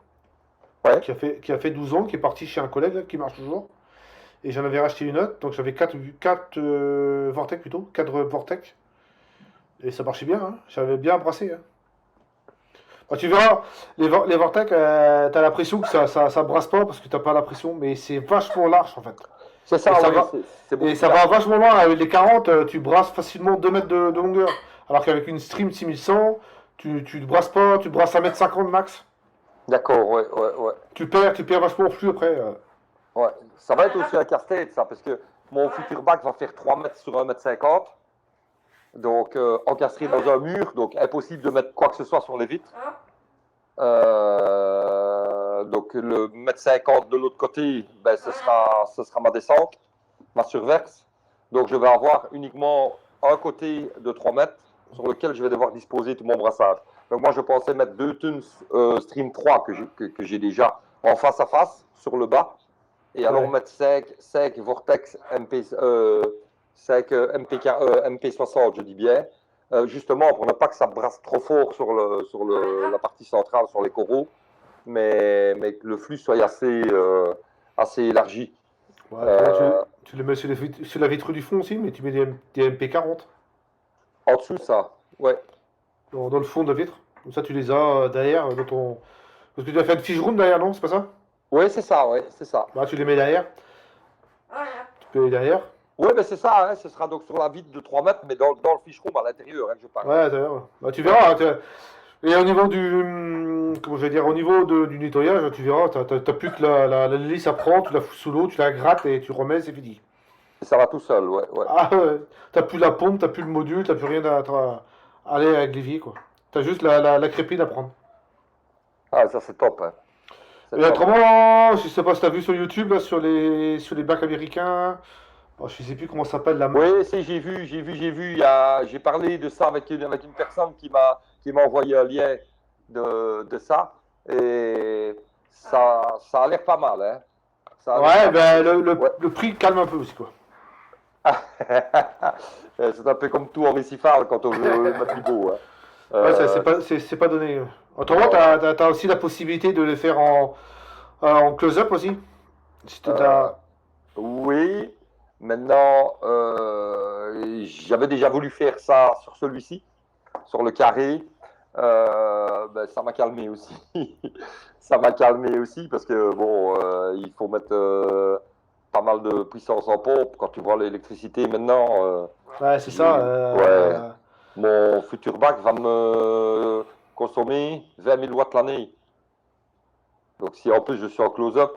ouais. qui a fait 12 ans, qui est partie chez un collègue là, qui marche toujours. Et j'en avais racheté une autre, donc j'avais 4 Vortex plutôt, 4 Vortex. Et ça marchait bien, hein. J'avais bien brassé, hein. Bah, tu verras, les Vortex, t'as l'impression que ça brasse pas parce que t'as pas la pression, mais c'est vachement large en fait. C'est Et ça, ça oui, va, c'est et beaucoup plus ça va large. vachement loin. Avec les 40, tu brasses facilement 2 mètres de longueur. Alors qu'avec une stream 6100, tu ne brasses pas, tu brasses 1,50 m max. D'accord, ouais, ouais, ouais. Tu perds vachement en flux après. Ouais. Ça va être aussi un casse-tête, ça, parce que mon futur bac va faire 3 mètres sur 1,50 m. Donc, encastré dans un mur, donc impossible de mettre quoi que ce soit sur les vitres. Donc, le 1,50 m de l'autre côté, ben, ce sera ma descente, ma surverse. Donc, je vais avoir uniquement un côté de 3 mètres sur lequel je vais devoir disposer tout mon brassage. Donc, moi, je pensais mettre 2 tunes Stream 3 que j'ai déjà en face à face sur le bas. Et alors Ouais. mettre 5 Vortex MP, 5 MP60, je dis bien, justement pour ne pas que ça brasse trop fort la partie centrale, sur les coraux, mais que le flux soit assez élargi. Ouais, pour moi, Euh, tu le mets sur la vitre du fond aussi, mais tu mets des MP40 En dessous, ça, ouais. dans le fond de la vitre. Comme ça, tu les as derrière dans ton. Parce que tu as fait une fiche room derrière, non? C'est pas ça? Oui, c'est ça, ouais, c'est ça. Bah, tu les mets derrière. Tu peux les derrière. Oui, mais c'est ça, hein, ce sera donc sur la vitre de 3 mètres, mais dans le ficheron à l'intérieur, hein, que je parle, hein. Ouais, derrière. Bah, tu Ouais. verras, hein. Et au niveau comment je vais dire, au niveau du nettoyage, tu verras, t'as plus que la lisse à prendre, tu la fous sous l'eau, tu la grattes et tu remets, c'est fini. Et ça va tout seul, ouais, ouais. Ah ouais, t'as plus la pompe, t'as plus le module, t'as plus rien à aller avec l'évier, quoi. T'as juste la crépine à prendre. Ah, ça c'est top, hein. C'est Et top. autrement, je sais pas si t'as vu sur YouTube, là, sur les bacs américains, oh, je sais plus comment ça s'appelle, la. Oui, si, j'ai vu. J'ai parlé de ça avec une personne qui m'a envoyé un lien de ça. Et ça a l'air pas mal, hein. Ça a l'air Ouais, pas mal. ben Ouais. le prix calme un peu aussi, quoi. C'est un peu comme tout en récifal quand on veut mettre du beau, hein. Ouais, ça, Euh, c'est pas donné. Autrement, non. t'as aussi la possibilité de les faire en close-up aussi. Si Euh, oui. Maintenant, j'avais déjà voulu faire ça sur celui-ci, sur le carré. Ben, ça m'a calmé aussi. Ça m'a calmé aussi parce que bon, il faut mettre pas mal de puissance en pompe quand tu vois l'électricité maintenant. Ouais, c'est ça. Ouais, mon futur bac va me consommer 20 000 watts l'année. Donc si en plus je suis en close-up,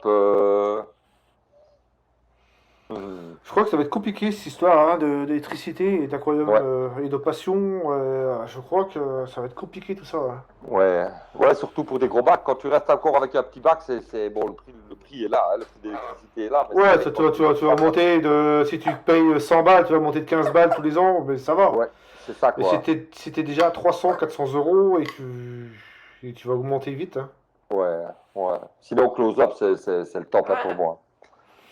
Je crois que ça va être compliqué cette histoire, hein, d'électricité et d'aquarium ouais, et de passion. Je crois que ça va être compliqué tout ça, hein. ouais, ouais, surtout pour des gros bacs. Quand tu restes encore avec un petit bac, bon, le prix est là, hein, le prix d'électricité est là, mais Ouais, quand tu tu vas monter si tu payes 100 balles, tu vas monter de 15 balles tous les ans, mais ça va. ouais, c'est ça Mais quoi. si t'es déjà à 300, 400 euros et tu vas augmenter vite, hein. Ouais, ouais. Sinon, close-up, c'est le top, hein, pour moi.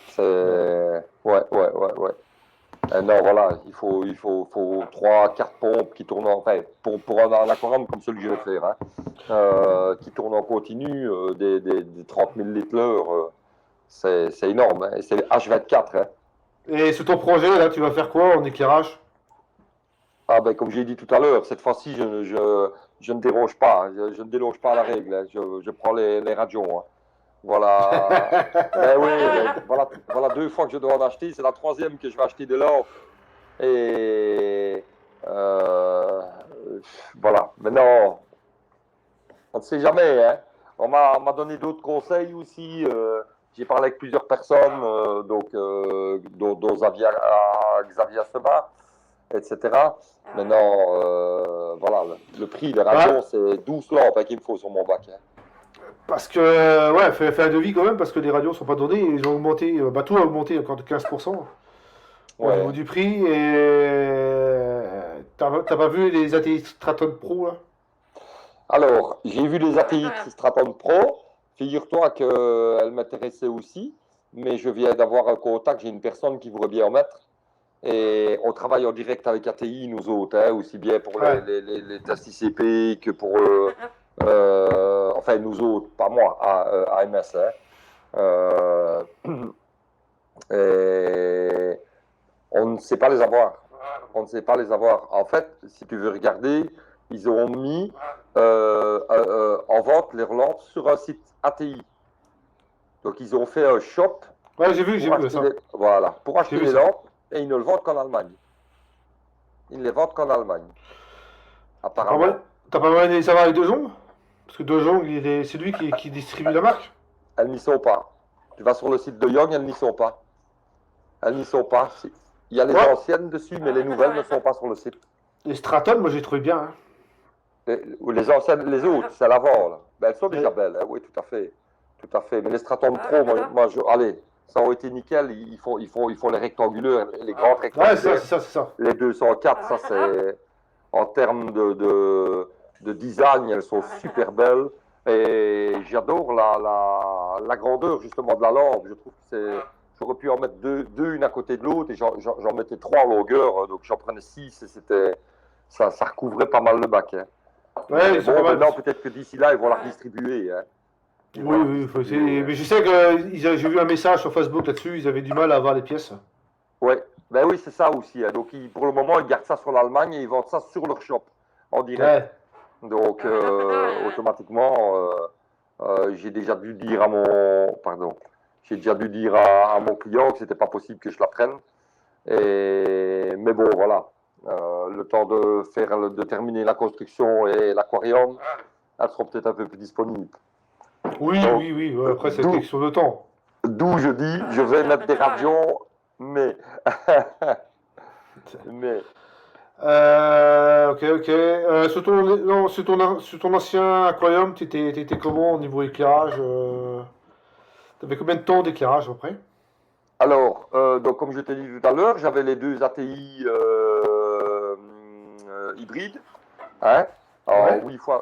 C'est. Ouais. Ouais, ouais, ouais, ouais. Non, voilà, faut 3, 4 pompes qui tournent enfin, pour un aquarium comme celui que je vais faire, hein, qui tournent en continu, des 30 000 litres l'heure, c'est énorme, hein, et c'est H24, hein. Et sur ton projet, là, tu vas faire quoi en éclairage? Ah ben, comme j'ai dit tout à l'heure, cette fois-ci, je ne déroge pas, hein, je ne déroge pas à la règle, hein, je prends les radios, hein. Voilà. Ben oui, voilà 2 fois que je dois en acheter. C'est la troisième que je vais acheter de l'or. Et voilà. Maintenant, on ne sait jamais. Hein. On m'a donné d'autres conseils aussi. J'ai parlé avec plusieurs personnes, dont Xavier Seba, etc. Maintenant, voilà, le prix des radios, Bah, c'est 12 lampes qu'il me faut sur mon bac. Hein. parce que, ouais, fait un devis quand même, parce que les radios sont pas données, ils ont augmenté, bah tout a augmenté encore de 15% au niveau Ouais. du prix, et t'as pas vu les ATX Straton Pro, là? Alors, j'ai vu les ATX Straton Pro. Figure-toi qu'elles m'intéressaient aussi, mais je viens d'avoir un contact. J'ai une personne qui voudrait bien en mettre. Et on travaille en direct avec ATI, nous autres, hein, aussi bien pour Ouais. les tests ICP que pour, enfin, nous autres, pas moi, AMS. Hein. Euh, et on ne sait pas les avoir. On ne sait pas les avoir. En fait, si tu veux regarder, ils ont mis en vente les lampes sur un site ATI. Donc, ils ont fait un shop Ouais, j'ai pour vu acheter ça. pour J'ai acheter vu les ça. lampes et ils ne le vendent qu'en Allemagne. Ils ne les vendent qu'en Allemagne, T'as pas moyen, apparemment. t'as pas moyen de les savoir avec De Jong? Parce que De Jong, c'est lui qui distribue la marque. Elles n'y sont pas. Tu vas sur le site de Young, elles n'y sont pas. Elles n'y sont pas. Il y a les Ouais. anciennes dessus, mais les nouvelles ne sont pas sur le site. Les Straton, moi j'ai trouvé bien, hein. Les anciennes, les autres, c'est l'avant. Là. Ben, elles sont déjà Mais- belles, hein, oui, tout à fait. Tout à fait. Mais les Straton Pro, allez, ça aurait été nickel. Il faut les rectangulaires, les grandes Ouais, rectangulaires. c'est ça, c'est ça. Les 204, ça c'est en termes de design, elles sont super belles. Et j'adore la grandeur justement de la lampe. Je trouve que j'aurais pu en mettre deux une à côté de l'autre et j'en mettais 3 en longueur. Donc j'en prenais 6 et ça recouvrait pas mal le bac. Hein. Ouais, Mais ils sont pas bon, mal. maintenant peut-être que d'ici là, ils vont la redistribuer. Hein. Ils vont Oui, la oui, faut essayer. redistribuer. Mais je sais que j'ai vu un message sur Facebook là-dessus, ils avaient du mal à avoir les pièces. Ouais, ben oui, c'est ça aussi. Hein. Donc pour le moment, ils gardent ça sur l'Allemagne et ils vendent ça sur leur shop en direct. Ouais. Donc, automatiquement, j'ai déjà dû dire j'ai déjà dû dire à mon client que c'était pas possible que je la prenne. Mais bon, voilà. Le temps de terminer la construction et l'aquarium, elles seront peut-être un peu plus disponibles. Oui, Donc, oui, oui. Ouais, après, c'est d'où, question de temps. d'où je dis, je vais mettre des radios, mais, mais, Ok, ok. Sur ton, non, sur ton ancien aquarium, t'étais comment au niveau éclairage t'avais combien de temps d'éclairage après? alors, donc comme je t'ai dit tout à l'heure, j'avais les deux ATI hybrides, hein, en Ouais.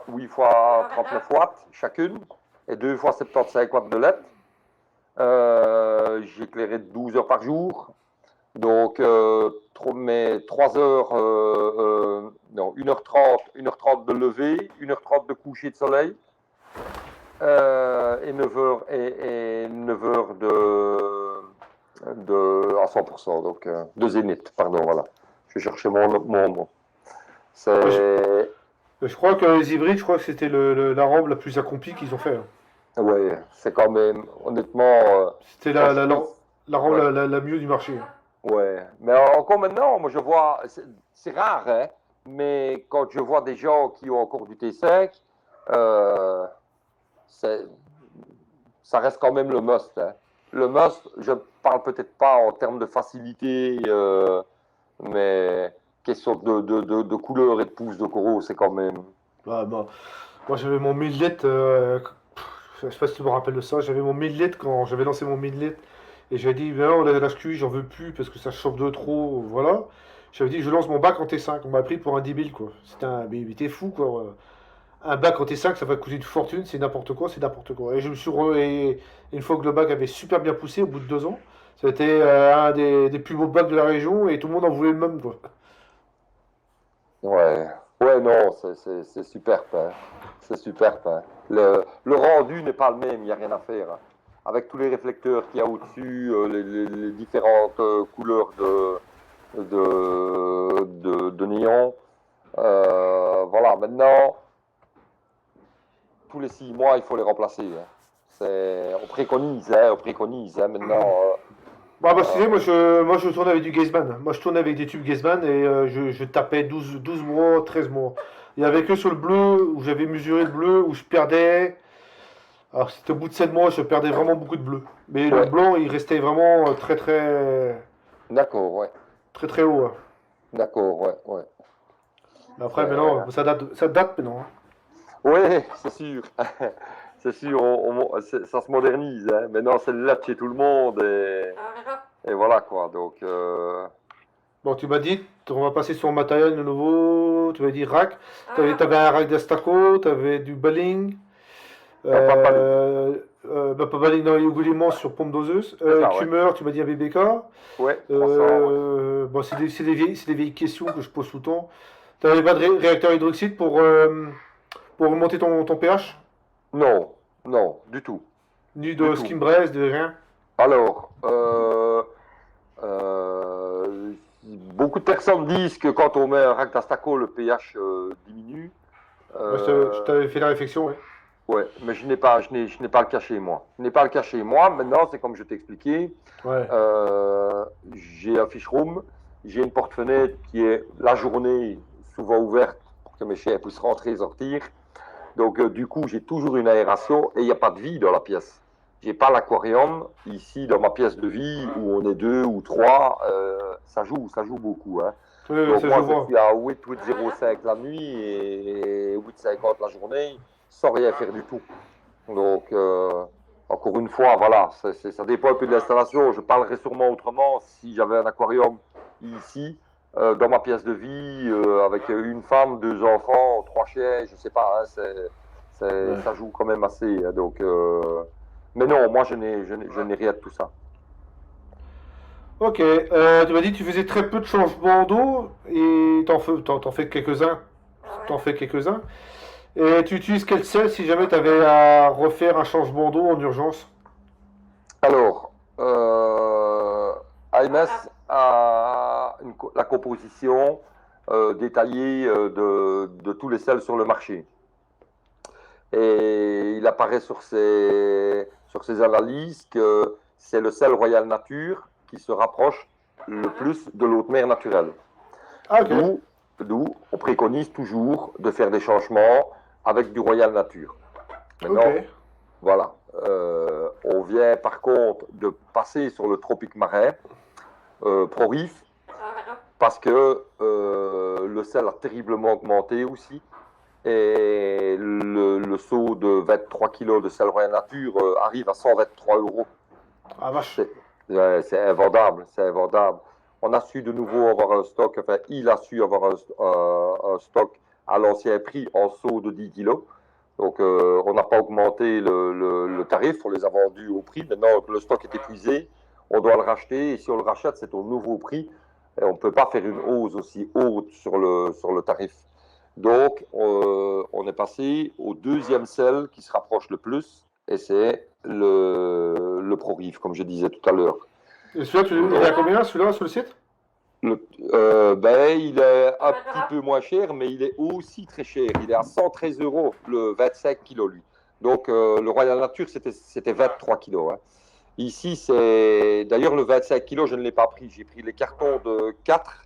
8 fois 39 watts chacune, et 2 fois 75 watts de LED. J'éclairais 12 heures par jour, donc mais 3 heures, non, 1h30 de lever, 1h30 de coucher de soleil, et 9 heures, et 9 heures à 100%, donc de zénith, pardon, voilà. Je cherchais mon mot. Moi, C'est. je crois que les hybrides, je crois que c'était la rampe la plus accomplie qu'ils ont fait, hein. Ouais, c'est quand même, honnêtement, C'était quand je trouve. la rampe Ouais, la mieux du marché, hein. ouais. Mais encore maintenant, moi je vois, c'est rare, hein, mais quand je vois des gens qui ont encore du T5, euh, c'est- ça reste quand même le must. Hein. Le must, je parle peut-être pas en termes de facilité, mais question de couleur et de pouce de coraux, c'est quand même. Ah, bah, moi, j'avais mon 1000 litres, je sais pas si tu me rappelles de ça, j'avais mon 1000 litres quand j'avais lancé mon 1000 litres. Et j'avais dit, ben non, la HQI, j'en veux plus parce que ça chauffe de trop, voilà. J'avais dit, je lance mon bac en T5. On m'a pris pour un débile, quoi. C'était un. Mais t'es fou, quoi. Un bac en T5, ça va coûter une fortune, c'est n'importe quoi, c'est n'importe quoi. Et je me suis et une fois que le bac avait super bien poussé, au bout de 2 ans, c'était un des plus beaux bacs de la région et tout le monde en voulait le même, quoi. Ouais, ouais, non, c'est superbe. Hein. C'est superbe. Hein. Le rendu n'est pas le même, il n'y a rien à faire. Hein. Avec tous les réflecteurs qu'il y a au-dessus, les différentes couleurs de néon. Voilà, maintenant, tous les 6 mois, il faut les remplacer. Hein. On préconise, hein, on préconise. Hein, maintenant, Bon, bah, tu sais, moi je tourne avec du Gazeman. Moi je tourne avec des tubes Gazeman et je tapais 12 mois, 13 mois. Il y avait que sur le bleu où j'avais mesuré le bleu où je perdais. Alors c'était au bout de 7 mois, je perdais vraiment beaucoup de bleu. Mais le ouais, blanc il restait vraiment d'accord, ouais, très haut, hein. d'accord, ouais, ouais. Mais après C'est- maintenant, ça date maintenant, hein. Ouais, c'est sûr. C'est sûr, ça se modernise. Hein. Maintenant, c'est là de chez tout le monde et voilà quoi. Donc, Bon, tu m'as dit, on va passer sur le matériel de nouveau. Tu m'as dit rack. T'avais un rack d'Astaco, t'avais du Baling. pas de balai. Pas Baling dans les gouliments sur pompe doseuse. C'est ça, ouais. Kummer, tu m'as dit un BBK. Ouais, 300, ouais. Bon, c'est des vieilles questions que je pose tout le temps. T'avais pas de réacteur hydroxyde pour remonter ton pH? Non, non, du tout, Ni du de tout. skim breast, de rien? Alors, beaucoup de personnes disent que quand on met un rack d'Astaco, le pH diminue. Ouais, je Euh, t'avais fait la réflexion, ouais. ouais, mais je n'ai pas le caché moi. Je n'ai pas le caché moi. Maintenant, c'est comme je t'ai expliqué. Ouais. J'ai un fish room, j'ai une porte-fenêtre qui est la journée souvent ouverte pour que mes chiens puissent rentrer et sortir. Donc, du coup, j'ai toujours une aération et il n'y a pas de vie dans la pièce. J'ai pas l'aquarium ici dans ma pièce de vie où on est deux ou trois. Ça joue beaucoup. Hein. Oui, Donc, ça je moi, je vois. suis à 8,05 la nuit et 8,50 la journée sans rien faire du tout. Donc, encore une fois, voilà, ça dépend un peu de l'installation. Je parlerai sûrement autrement si j'avais un aquarium ici, dans ma pièce de vie, avec une femme, deux enfants, trois chiens, je sais pas, hein, Ouais. ça joue quand même assez. Hein, donc, mais non, moi, je n'ai rien de tout ça. Ok, tu m'as dit que tu faisais très peu de changements d'eau et t'en fais quelques-uns. T'en fais quelques-uns. Et tu utilises quel sel si jamais tu avais à refaire un changement d'eau en urgence? Alors, AMS a la composition détaillée de tous les sels sur le marché. Et il apparaît sur ses analyses que c'est le sel Royal Nature qui se rapproche le plus de l'eau de mer naturelle. Ah, ok. D'où, d'où on préconise toujours de faire des changements avec du Royal Nature. Ok. Maintenant, voilà. On vient par contre de passer sur le tropique marin, Pro-Reef, parce que le sel a terriblement augmenté aussi. Et le seau de 23 kg de sel Royal Nature arrive à 123 euros. Ah, vache. C'est invendable, c'est invendable. On a su de nouveau avoir un stock, enfin, il a su avoir un stock à l'ancien prix en seau de 10 kg. Donc, on n'a pas augmenté le tarif, on les a vendus au prix. Maintenant que le stock est épuisé, on doit le racheter. Et si on le rachète, c'est au nouveau prix. Et on ne peut pas faire une hausse aussi haute sur le tarif. Donc, on est passé au deuxième sel qui se rapproche le plus, et c'est le ProRif, comme je disais tout à l'heure. Et celui-là, il est à combien celui-là sur le site? Il est un petit peu moins cher, mais il est aussi très cher. Il est à 113 euros le 25 kg, lui. Donc, le Royal Nature, c'était 23 kg. Hein. Ici, c'est. D'ailleurs, le 25 kg, je ne l'ai pas pris. J'ai pris les cartons de 4,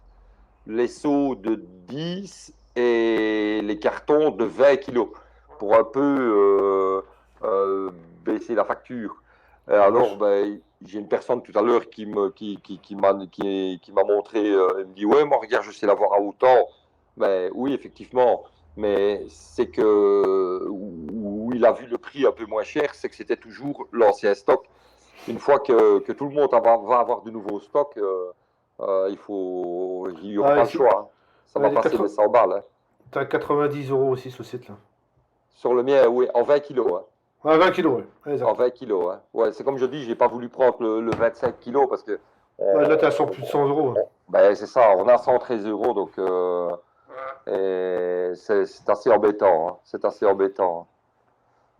les seaux de 10 et les cartons de 20 kilos pour un peu baisser la facture. Ah, Alors, vache. j'ai une personne tout à l'heure qui m'a montré, elle me dit, ouais, moi, regarde, je sais l'avoir à autant. Ben, oui, effectivement, mais c'est que où il a vu le prix un peu moins cher, c'est que c'était toujours l'ancien stock. Une fois que tout le monde va avoir du nouveau stock, il n'y aura Ah, pas le ici, choix. Hein. Ça va les passer les 80 100 balles. Hein. t'as 90 euros aussi sur le site là. Sur le mien, oui, en 20 kilos. Hein. Ah, 20 kilos, ouais. Ouais, En exact. 20 kilos. Hein. Ouais, c'est comme je dis, j'ai pas voulu prendre le 25 kilos parce que Ouais, là, t'es à on- plus de 100 euros, hein. c'est ça, on a 113 euros, donc c'est assez embêtant. Hein. C'est assez embêtant. Hein.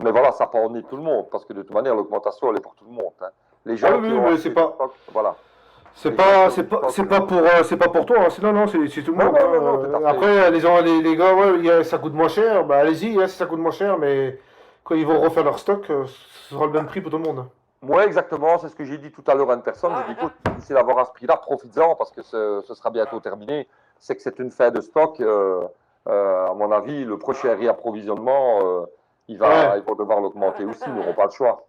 Mais voilà, ça pas emmener tout le monde parce que de toute manière, l'augmentation, elle est pour tout le monde. Hein. Les Ah oui, gens qui oui, ont mais acheté du stock, voilà. Les gens qui ont du stock. c'est pas pour toi, hein. Non, non, c'est tout le Non, monde, non, non, non, tout hein. à fait. Après, les gars, ouais, ça coûte moins cher, bah allez-y, hein, si ça coûte moins cher, mais quand ils vont refaire leur stock, ce sera le même prix pour tout le monde. Ouais, exactement, c'est ce que j'ai dit tout à l'heure à une personne. J'ai dit, écoute, si d'avoir à ce prix-là, profites-en parce que ce sera bientôt terminé. C'est que c'est une fin de stock. À mon avis, le prochain réapprovisionnement, ils vont devoir l'augmenter aussi. Ils n'auront pas le choix,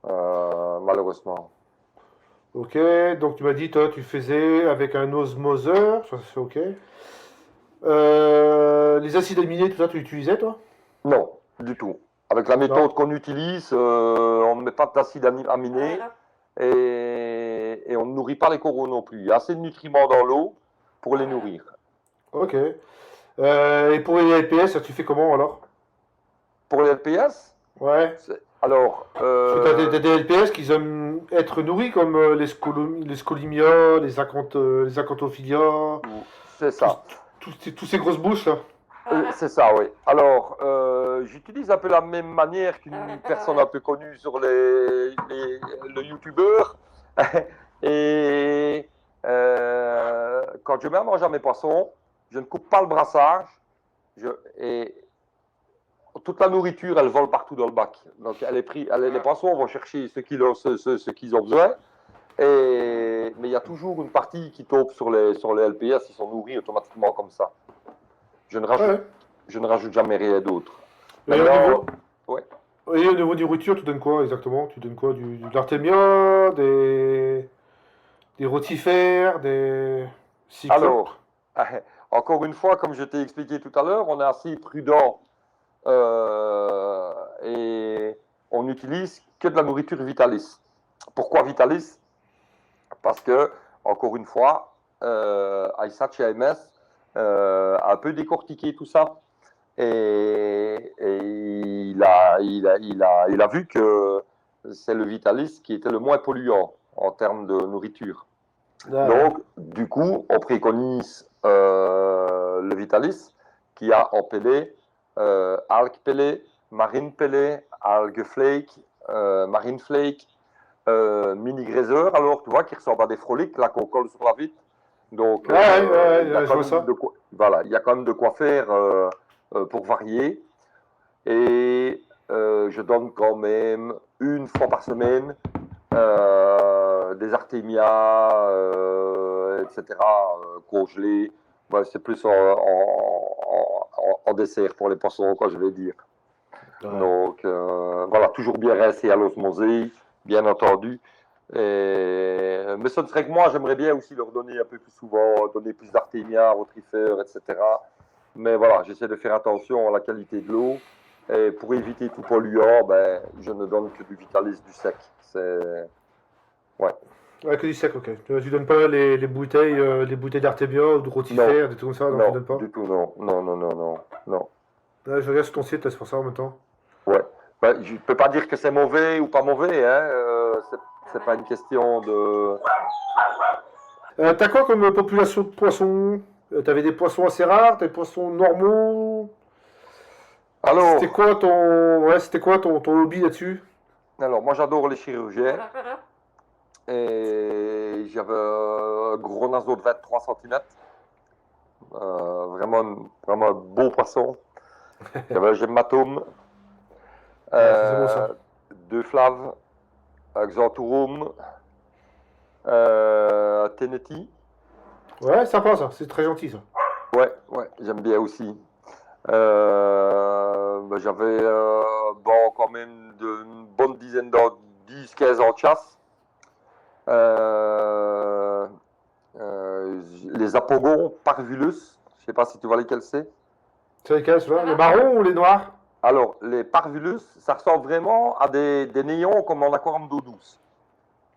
malheureusement. Ok, donc tu m'as dit, toi, tu faisais avec un osmoseur, ça c'est ok. Les acides aminés, tout ça, tu utilisais, toi? Non, du tout. Avec la Non. méthode qu'on utilise, on ne met pas d'acide aminé et on ne nourrit pas les coraux non plus. Il y a assez de nutriments dans l'eau pour les nourrir. Ok. Et pour les LPS, tu fais comment alors? Pour les LPS, Ouais. alors, Parce que t'as des LPS qui aiment être nourris, comme les scolimia, les acanthophilia, c'est ça. tous ces grosses bouches là. C'est ça, oui. Alors, j'utilise un peu la même manière qu'une personne un peu connue sur le YouTubeur. Et quand je mets à manger à mes poissons, je ne coupe pas le brassage. Et toute la nourriture, elle vole partout dans le bac. Donc, les poissons vont chercher ce qu'ils ont besoin. Mais il y a toujours une partie qui tombe sur les LPS, ils sont nourris automatiquement comme ça. Je ne rajoute jamais rien d'autre. Et Ouais. au niveau du nourriture, tu donnes quoi exactement? Tu donnes quoi? De l'artémia, des rotifères, des cyclopes? Alors, encore une fois, comme je t'ai expliqué tout à l'heure, on est assez prudent et on n'utilise que de la nourriture Vitalis. Pourquoi Vitalis? Parce que, encore une fois, Aïssa chez AMS a un peu décortiqué tout ça et il a vu que c'est le Vitalis qui était le moins polluant en termes de nourriture. Donc, du coup, on préconise le Vitalis qui a en pellet algues pellet, marine pellet, algues flake, marine flake, mini graiseur, alors tu vois, qui ressemble à des froliques là qu'on colle sur la vitre. Donc, je vois ça. Voilà, il y a quand même de quoi faire pour varier. Et je donne quand même une fois par semaine des artémias, etc., congelés. Ouais, c'est plus en dessert pour les poissons, quoi, je vais dire. Ouais. Donc, voilà, toujours bien rincé à l'osmosée, bien entendu. Mais ce ne serait que moi, j'aimerais bien aussi leur donner un peu plus souvent, donner plus d'artémia, rotrifères, etc. Mais voilà, j'essaie de faire attention à la qualité de l'eau. Et pour éviter tout polluant, ben, je ne donne que du Vitalis du sec. C'est... Ouais. Ouais, que du sec, ok. Tu donnes pas les bouteilles d'artémia ou de rotifères, des trucs comme ça, non, tu donnes pas? Du tout, non. Non. Ouais, je regarde sur ton site, là, c'est pour ça en même temps. Ouais. Ben, je ne peux pas dire que c'est mauvais ou pas mauvais, hein. C'est pas une question de... T'as quoi comme population de poissons? T'avais des poissons assez rares, des poissons normaux? Alors, C'était quoi ton hobby là-dessus? alors, moi j'adore les chirurgiens. Et j'avais un gros naseau de 23 cm. Vraiment un beau poisson. J'avais un gemmatome, C'est bon ça. deux flaves, un xanthorum, Teneti. Ouais, sympa ça, c'est très gentil ça. Ouais, j'aime bien aussi. J'avais quand même une bonne dizaine d'ans, 10-15 ans de chasse. Les apogons parvulus, je ne sais pas si tu vois lesquels c'est. C'est lesquels ceux-là? Les marrons ou les noirs? Alors, les parvulus, ça ressemble vraiment à des néons comme en aquarium d'eau douce.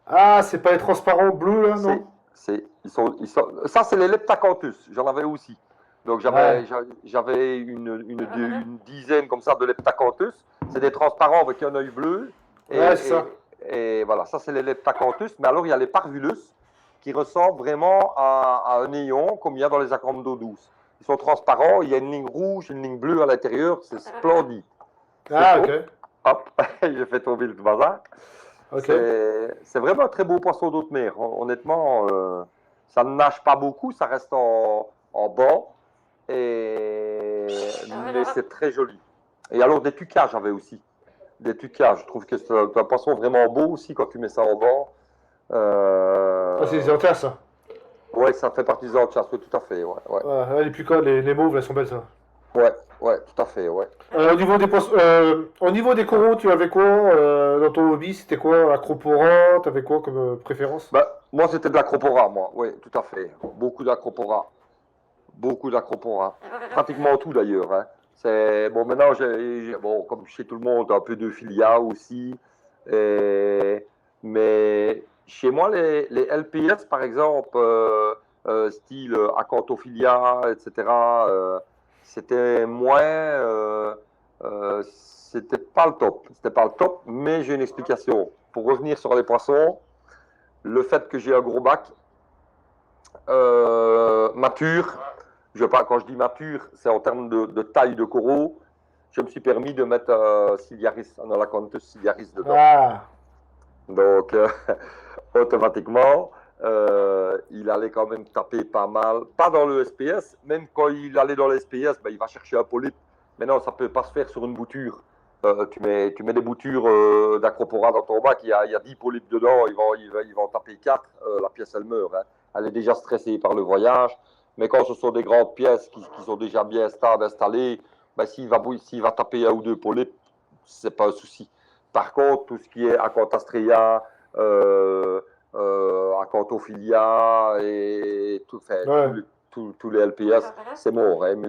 Ah, c'est pas les transparents bleus là, non? Ça, c'est les leptacanthus. J'en avais aussi. Donc, j'avais une dizaine comme ça de leptacanthus. C'est des transparents avec un œil bleu. Ouais, c'est ça. Et voilà, ça, c'est les leptacanthus. Mais alors, il y a les parvulus qui ressemblent vraiment à un néon comme il y a dans les aquariums d'eau douce. Ils sont transparents. Il y a une ligne rouge, une ligne bleue à l'intérieur. C'est splendide. Ah, ok. Hop, j'ai fait tomber le bazar. Ok. C'est vraiment un très beau poisson d'eau de mer. Honnêtement, ça ne nage pas beaucoup, ça reste en banc, mais c'est très joli. Et alors des tucas, j'avais aussi. des tucas. Je trouve que c'est un poisson vraiment beau aussi quand tu mets ça en banc. Ah, c'est des anthères, ça. Ouais, ça fait partie des anchois, oui, tout à fait, ouais, ouais. Ouais, les pucoles, les mauves, elles sont belles, ça. Ouais, ouais, tout à fait, ouais. Au niveau des coraux, tu avais quoi dans ton hobby? C'était quoi? Acropora? T'avais quoi comme préférence? Bah, moi, c'était de l'acropora, moi, oui, tout à fait. Beaucoup d'acropora. Beaucoup d'acropora. Pratiquement tout, d'ailleurs, hein. C'est, bon, maintenant, bon, comme chez tout le monde, un peu de filia aussi. Et- mais chez moi, les LPS, par exemple, style Acantophilia, etc., c'était moins. C'était pas le top. C'était pas le top, mais j'ai une explication. Pour revenir sur les poissons, le fait que j'ai un gros bac mature, quand je dis mature, c'est en termes de taille de coraux, je me suis permis de mettre Ciliaris, un Anacontus Ciliaris dedans. Ah, Donc, automatiquement, il allait quand même taper pas mal. Pas dans le SPS, même quand il allait dans le SPS, ben, il va chercher un polype. Mais non, ça ne peut pas se faire sur une bouture. Tu mets des boutures d'acropora dans ton bac, il y a 10 polypes dedans, ils vont en taper 4, la pièce elle meurt. Hein. Elle est déjà stressée par le voyage. Mais quand ce sont des grandes pièces qui sont déjà bien stables, installées, ben, s'il va taper un ou deux polypes, c'est pas un souci. Par contre, tout ce qui est Acantastrea, Acantophilia et tout, enfin, ouais. tous les LPS, c'est mort. Hein, il me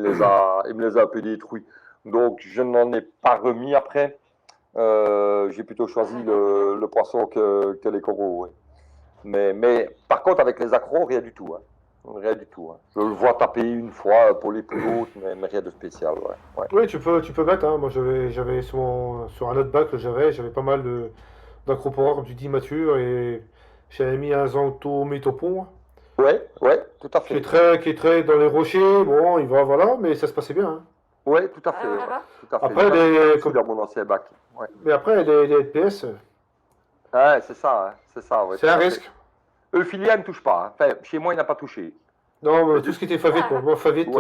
les a un peu détruits. Donc, je n'en ai pas remis après. J'ai plutôt choisi le poisson que les coraux. Ouais. Mais par contre, avec les accros, rien du tout. Hein. Rien du tout. Hein. Je le vois taper une fois pour les plus hautes, mais rien de spécial. Ouais. Ouais. Oui, tu peux mettre, hein. Moi, j'avais sur un autre bac que j'avais pas mal d'acropora, comme tu dis, mature, et j'avais mis un Xanthométopon, Ouais, ouais, tout à qui est fait. très dans les rochers. Bon, il va, voilà, mais ça se passait bien, hein. Ouais, tout à fait. Ouais. Tout à fait. Il y Après, en avait aussi dans mon ancien bac. Ouais. mais après, les FPS, Ouais, c'est ça, hein. C'est ça, ouais, c'est tout un à fait. risque. Euphilia ne touche pas. Hein. Enfin, chez moi, il n'a pas touché. Non, Mais tout ce qui était favite, moi, ouais, favite, ça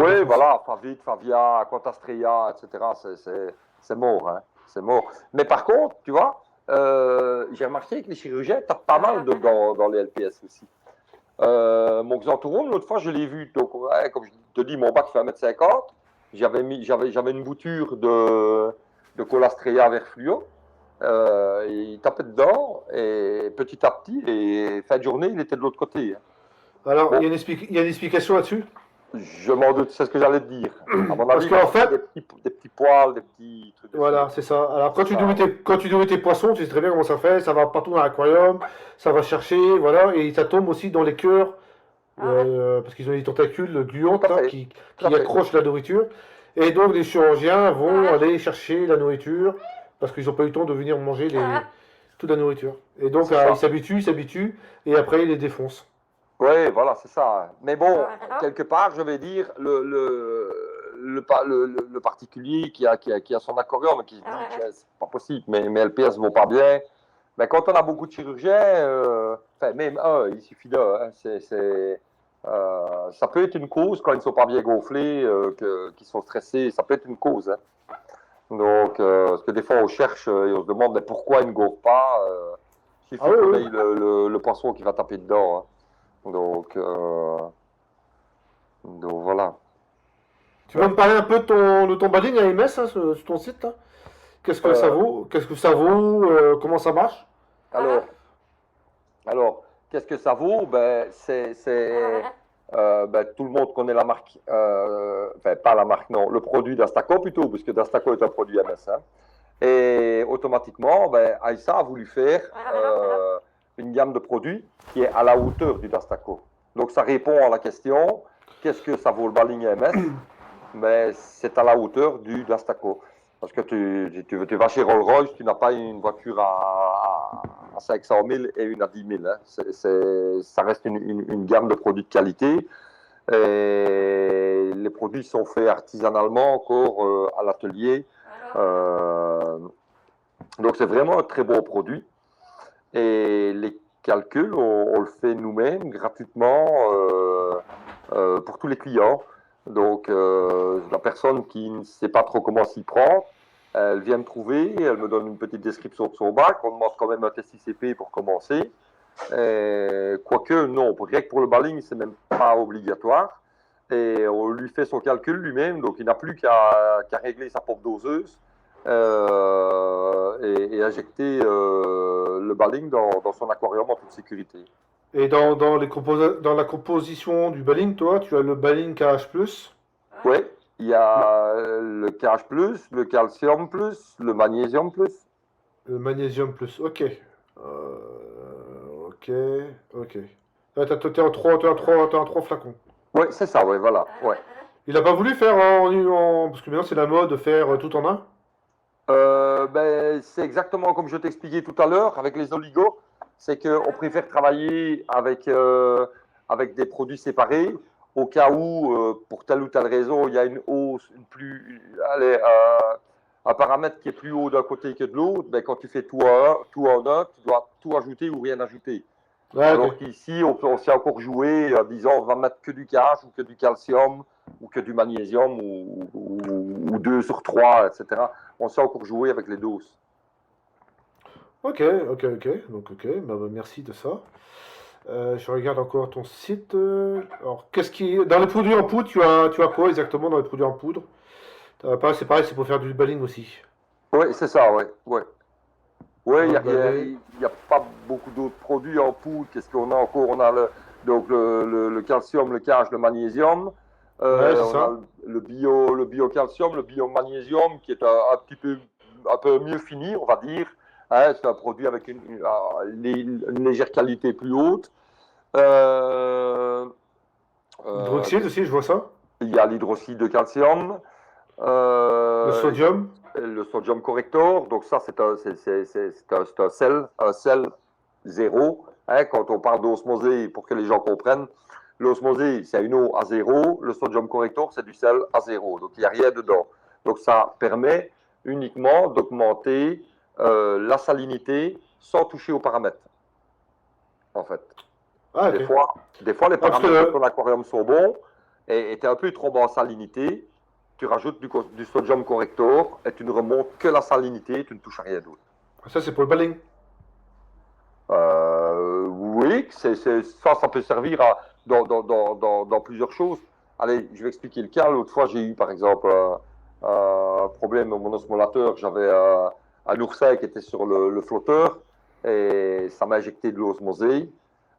ouais, défonce. voilà, Favit, Favia, Quantastria, etc. C'est mort, hein. C'est mort. Mais par contre, tu vois, j'ai remarqué que les chirurgiens tapent pas mal dans les LPS aussi. Mon Xanthorum, l'autre fois, je l'ai vu. Donc, ouais, comme je te dis, mon bac fait 1,50 m. J'avais une bouture de Colastrea vers fluo. Il tapait dedans et petit à petit, et fin de journée, il était de l'autre côté. Hein. Alors, Bon, il y a une explication là-dessus. je m'en doute, c'est ce que j'allais te dire. À mon Parce avis, il va qu'en chercher fait, des petits poils, des petits trucs dessus. voilà, c'est ça. Alors, C'est ça. Ouais. quand tu nourris tes poissons, tu sais très bien comment ça fait. Ça va partout dans l'aquarium, ça va chercher, voilà, et ça tombe aussi dans les cœurs, parce qu'ils ont des tentacules Tout gluantes à là, fait. Tout à qui fait. accrochent la nourriture. Et donc, les chirurgiens vont aller chercher la nourriture, parce qu'ils n'ont pas eu le temps de venir manger toute la nourriture. Et donc, C'est ça. ils s'habituent, et après, ils les défoncent. Oui, voilà, c'est ça. Mais bon, quelque part, je vais dire, le particulier qui a son aquarium et qui se dit, tiens, c'est pas possible, mais LPS ne vaut pas bien. Mais quand on a beaucoup de chirurgiens, enfin, même un, il suffit d'un, hein, ça peut être une cause quand ils ne sont pas bien gonflés, qu'ils sont stressés, ça peut être une cause. Hein. Donc, parce que des fois, on cherche et on se demande mais pourquoi ils ne gonflent pas. Il Ah suffit oui, qu'on oui. ait le poisson qui va taper dedans. Hein. Donc voilà. Tu peux me parler un peu de ton baling AMS, hein, sur ton site, là. Qu'est-ce que ça Euh, vaut? Qu'est-ce que ça vaut? Comment ça marche? alors, alors, qu'est-ce que ça vaut? Ben, tout le monde connaît la marque, enfin pas la marque, non, le produit d'Astaco plutôt, puisque d'Astaco est un produit MS. Hein. Et automatiquement, ben, Aïssa a voulu faire une gamme de produits qui est à la hauteur du Dastaco. Donc ça répond à la question, qu'est-ce que ça vaut le baling MS? Mais c'est à la hauteur du Dastaco. Parce que tu vas chez Rolls-Royce, tu n'as pas une voiture à 500 000 et une à 10 000. Hein. Ça reste une gamme de produits de qualité. Et les produits sont faits artisanalement encore à l'atelier. Euh, donc c'est vraiment un très bon produit. Et les calculs, on le fait nous-mêmes gratuitement pour tous les clients. Donc la personne qui ne sait pas trop comment s'y prendre, Elle vient me trouver, elle me donne une petite description de son bac. On demande quand même un test ICP pour commencer. Quoique, non, rien que pour le balling, c'est même pas obligatoire. Et on lui fait son calcul lui-même, donc il n'a plus qu'à régler sa pompe doseuse et injecter le balling dans son aquarium en toute sécurité. Et dans la composition du balling, toi, tu as le balling KH+. Oui, il y a le KH+, le calcium+, le magnésium+. Le magnésium plus. Ok. Ok. Ok. Là, t'es en 3 flacons. Oui, c'est ça, oui, voilà. Ouais. Il a pas voulu faire parce que maintenant c'est la mode de faire tout en un. Ben, c'est exactement comme je t'expliquais tout à l'heure avec les oligos, c'est qu'on préfère travailler avec des produits séparés au cas où, pour telle ou telle raison, il y a une hausse, un paramètre qui est plus haut d'un côté que de l'autre. Ben, quand tu fais tout en un, tu dois tout ajouter ou rien ajouter. Ouais, Alors ok. qu'ici, on sait encore jouer en disant on va mettre que du KH ou que du calcium ou que du magnésium ou 2 sur 3, etc. On sait encore jouer avec les doses. Ok, ok, ok. Donc, ok. Bah, merci de ça. Je regarde encore ton site. Alors, dans les produits en poudre, tu as quoi exactement dans les produits en poudre? C'est pareil, c'est pour faire du balling aussi. Oui, c'est ça, oui. Ouais. Ouais, Un balai. y a pas beaucoup d'autres produits en poudre. Qu'est-ce qu'on a encore? On a donc le calcium, le KH, le magnésium. Ouais, c'est On a ça. le biocalcium, le biomagnésium qui est un peu mieux fini, on va dire. Hein, c'est un produit avec une légère qualité plus haute. Euh, Hydroxyde aussi, je vois ça. il y a l'hydroxyde de calcium. Le sodium. Le sodium corrector, donc ça c'est un sel zéro. Hein, quand on parle d'osmosée, pour que les gens comprennent, l'osmosée c'est une eau à zéro, le sodium corrector c'est du sel à zéro, donc il n'y a rien dedans. Donc ça permet uniquement d'augmenter la salinité sans toucher aux paramètres, en fait. Ah, ok. Des fois les Ah, parce paramètres de que ton aquarium sont bons et tu es un peu trop bas en salinité, tu rajoutes du sodium corrector et tu ne remontes que la salinité, tu ne touches à rien d'autre. ça, c'est pour le balling. Oui, ça peut servir dans plusieurs choses. Allez, je vais expliquer le cas. L'autre fois, j'ai eu par exemple un problème dans mon osmolateur. J'avais un oursin qui était sur le flotteur et ça m'a injecté de l'osmosée.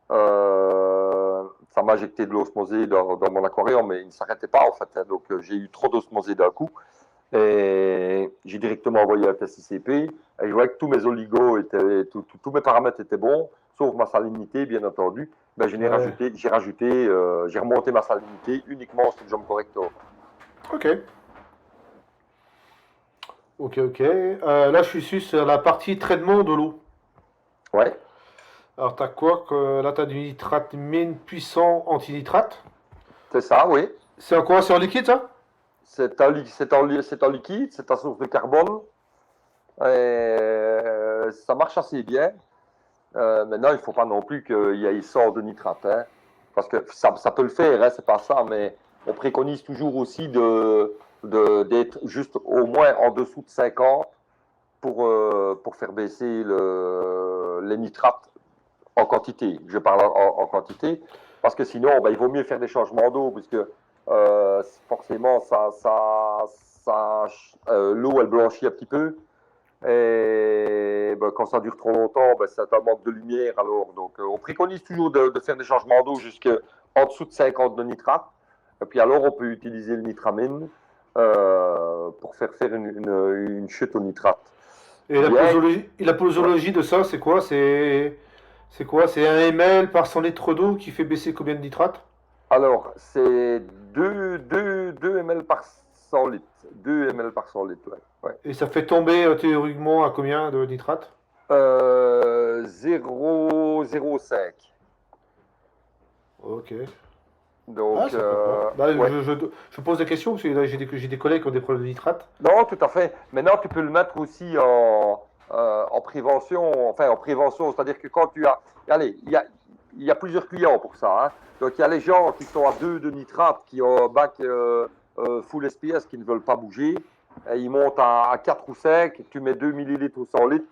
Ça m'a injecté de l'osmosée dans mon aquarium, mais il ne s'arrêtait pas en fait. Hein. Donc j'ai eu trop d'osmosée d'un coup. Et j'ai directement envoyé un test ICP. Et je voyais que tous mes oligos tous mes paramètres étaient bons, sauf ma salinité, bien entendu. Ben, Ouais. j'ai remonté ma salinité uniquement au sodium corrector. Ok. Ok, ok. Là, je suis sur la partie traitement de l'eau. Ouais, Alors, t'as quoi là, t'as du nitrate mine puissant anti-nitrate. c'est ça, oui. C'est en quoi? C'est en liquide, ça? C'est un liquide, c'est un source de carbone. Et ça marche assez bien. Maintenant, il ne faut pas non plus qu'il y ait 100 de nitrate. Hein, parce que ça peut le faire, hein, c'est pas ça, mais on préconise toujours aussi d'être juste au moins en dessous de 50 pour faire baisser les nitrates en quantité. Je parle en quantité, parce que sinon, ben, il vaut mieux faire des changements d'eau, puisque forcément, l'eau, elle blanchit un petit peu. Et ben, quand ça dure trop longtemps, ben, c'est un manque de lumière. Alors, donc, on préconise toujours de faire des changements d'eau jusqu'en dessous de 50 de nitrate. Et puis alors, on peut utiliser le nitramine pour faire une chute au nitrate. Bien, Et la ouais. posologie de ça, c'est quoi? C'est quoi? C'est 1 ml par 100 litres d'eau qui fait baisser combien de nitrate? Alors, c'est 2 ml par 100 litres. 2 ml par 100 litres, ouais. Ouais. Et ça fait tomber théoriquement à combien de nitrate? 0,05. Ok. Ah, Donc, ça peut pas. Bah, ouais. je pose la question parce que là, j'ai des collègues qui ont des problèmes de nitrate. Non, tout à fait. Maintenant, tu peux le mettre aussi en prévention. Enfin, en prévention, c'est-à-dire que quand tu as. Allez, il y a plusieurs clients pour ça. Hein. Donc, il y a les gens qui sont à 2 de nitrate, qui ont un bac full SPS, qui ne veulent pas bouger. et il monte à 4 ou 5, tu mets 2 millilitres ou 100 litres,